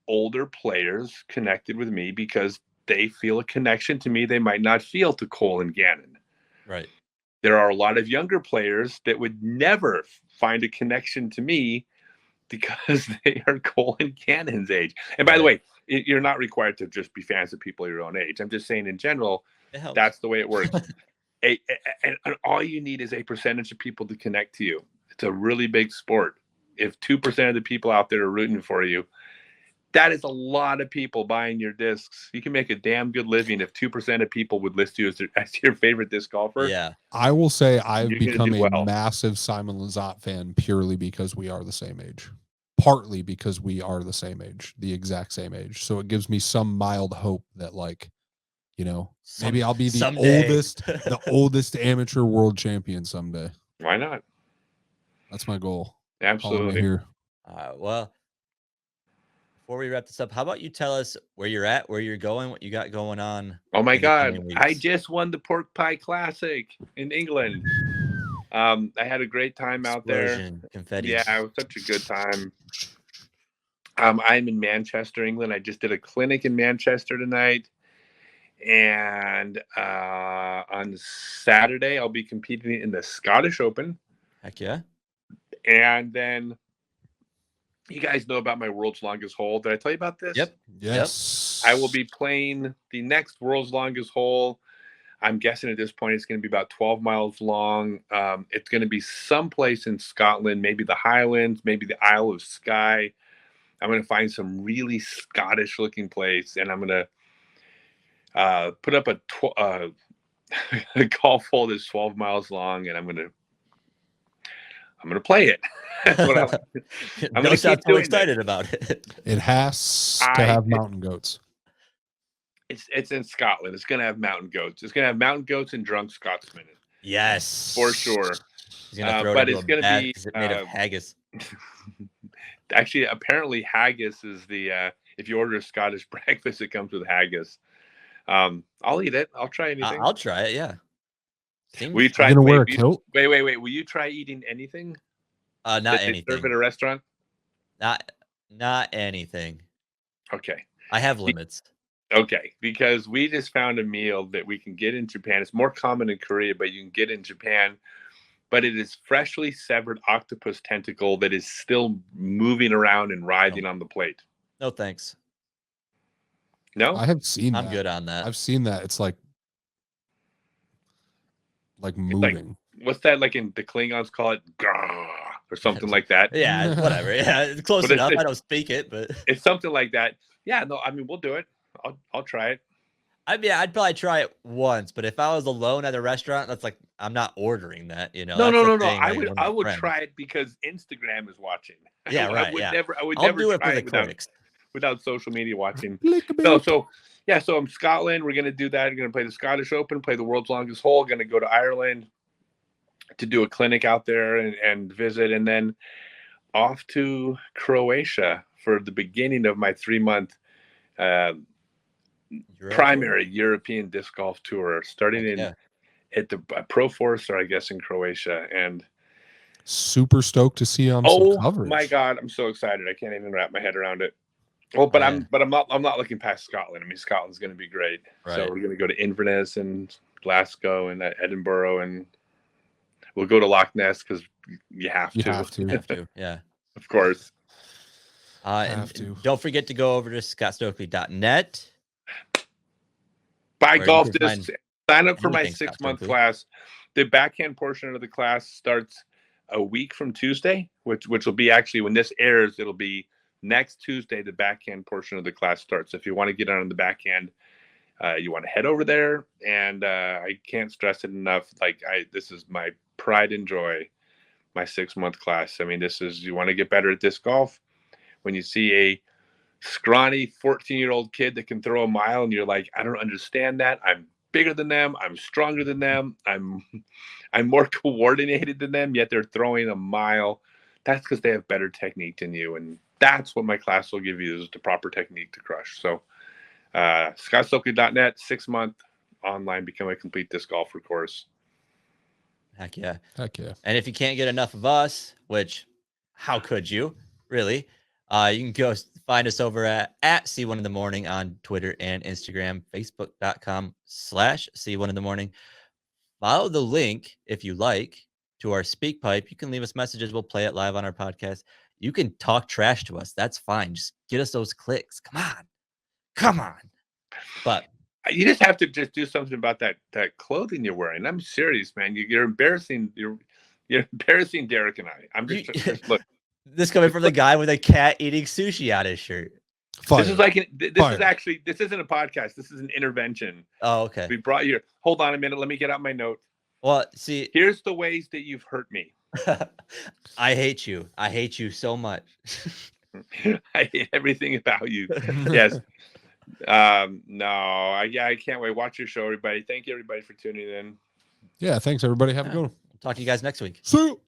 older players connected with me because they feel a connection to me they might not feel to Cole and Gannon. Right. There are a lot of younger players that would never find a connection to me because they are Cole and Gannon's age. And by the way, you're not required to just be fans of people your own age. I'm just saying in general, that's the way it works. And all you need is a percentage of people to connect to you. It's a really big sport. If 2% of the people out there are rooting for you, that is a lot of people buying your discs. You can make a damn good living if 2% of people would list you as your favorite disc golfer. Yeah. I will say I've become a massive Simon Lizotte fan purely because we are the same age. Partly because we are the same age, the exact same age. So it gives me some mild hope that, like, maybe I'll be the oldest amateur world champion someday. Why not? That's my goal. Absolutely. Here. Well, before we wrap this up, how about you tell us where you're at, where you're going, what you got going on? Oh my God. I just won the Pork Pie Classic in England. I had a great time out there. Confetti. Yeah, it was such a good time. I'm in Manchester, England. I just did a clinic in Manchester tonight. And on Saturday, I'll be competing in the Scottish Open. Heck yeah. And then You guys know about my world's longest hole. Did I tell you about this? Yep. Yes. I will be playing the next world's longest hole. I'm guessing at this point it's going to be about 12 miles long. It's going to be someplace in Scotland, maybe the Highlands, maybe the Isle of Skye. I'm going to find some really Scottish-looking place, and I'm going to put up a golf hole that's 12 miles long, and I'm going to play it. That's what I'm Don't sound so doing excited about it. It has to have mountain goats. It's in Scotland. It's going to have mountain goats. It's going to have mountain goats and drunk Scotsmen. Yes, for sure. He's gonna throw but it it's going to be made of haggis. Actually, apparently haggis is the if you order a Scottish breakfast, it comes with haggis. I'll eat it. I'll try anything. I'll try it. Yeah. Will you try? You're gonna wear a kilt? Wait. Will you try eating anything? Not that anything. They serve at a restaurant? Not anything. Okay. I have limits. Okay, because we just found a meal that we can get in Japan. It's more common in Korea, but you can get in Japan. But it is freshly severed octopus tentacle that is still moving around and writhing on the plate. No thanks. No? I have seen that. I'm good on that. I've seen that. It's like moving. What's that like in the Klingons call it? Grrr, or something like that. Yeah, whatever. Yeah, it's close enough. I don't speak it, but it's something like that. Yeah, no, I mean, we'll do it. I'll try it. I mean, I'd probably try it once, but if I was alone at a restaurant, that's like I'm not ordering that. You know? No. I would try it because Instagram is watching. Yeah, right. I would I'll never do it try for the it critics without social media watching. So I'm Scotland. We're gonna do that. We're gonna play the Scottish Open, play the world's longest hole. Gonna go to Ireland to do a clinic out there and visit, and then off to Croatia for the beginning of my 3-month primary European disc golf tour, starting at the Pro Forcer, I guess, in Croatia. And super stoked to see some coverage. Oh my God, I'm so excited! I can't even wrap my head around it. Well, but I'm not looking past Scotland. I mean, Scotland's going to be great. Right. So we're going to go to Inverness and Glasgow and Edinburgh, and we'll go to Loch Ness because you have to. You have to. Yeah. Of course. And don't forget to go over to scottstokely.net. Buy golf discs. Sign up for my 6-month class. The backhand portion of the class starts a week from Tuesday, which will be actually when this airs, it'll be next Tuesday. The backhand portion of the class starts. If you want to get on the backhand, you want to head over there. And I can't stress it enough. This is my pride and joy, my 6-month class. I mean, you want to get better at disc golf. When you see a scrawny 14-year-old kid that can throw a mile and you're like, I don't understand that. I'm bigger than them. I'm stronger than them. I'm more coordinated than them, yet they're throwing a mile. That's because they have better technique than you. And that's what my class will give you, is the proper technique to crush. So scottstokely.net, 6-month online, become a complete disc golfer course. Heck yeah. Heck yeah. And if you can't get enough of us, which how could you really? You can go find us over at C1 in the Morning on Twitter and Instagram, facebook.com/C1 in the Morning. Follow the link if you like to our Speakpipe. You can leave us messages. We'll play it live on our podcast. You can talk trash to us. That's fine. Just get us those clicks. Come on. But you just have to just do something about that clothing you're wearing. I'm serious, man. You're embarrassing. You're embarrassing Derek and I. I'm just look. This coming from the guy with a cat eating sushi on his shirt. Fire. This is this isn't a podcast. This is an intervention. Oh, okay. We brought you. Hold on a minute. Let me get out my note. Well, see, here's the ways that you've hurt me. I hate you. I hate you so much. I hate everything about you. Yes. I can't wait. Watch your show, everybody. Thank you, everybody, for tuning in. Yeah, thanks, everybody. Have a good one. Talk to you guys next week. See you.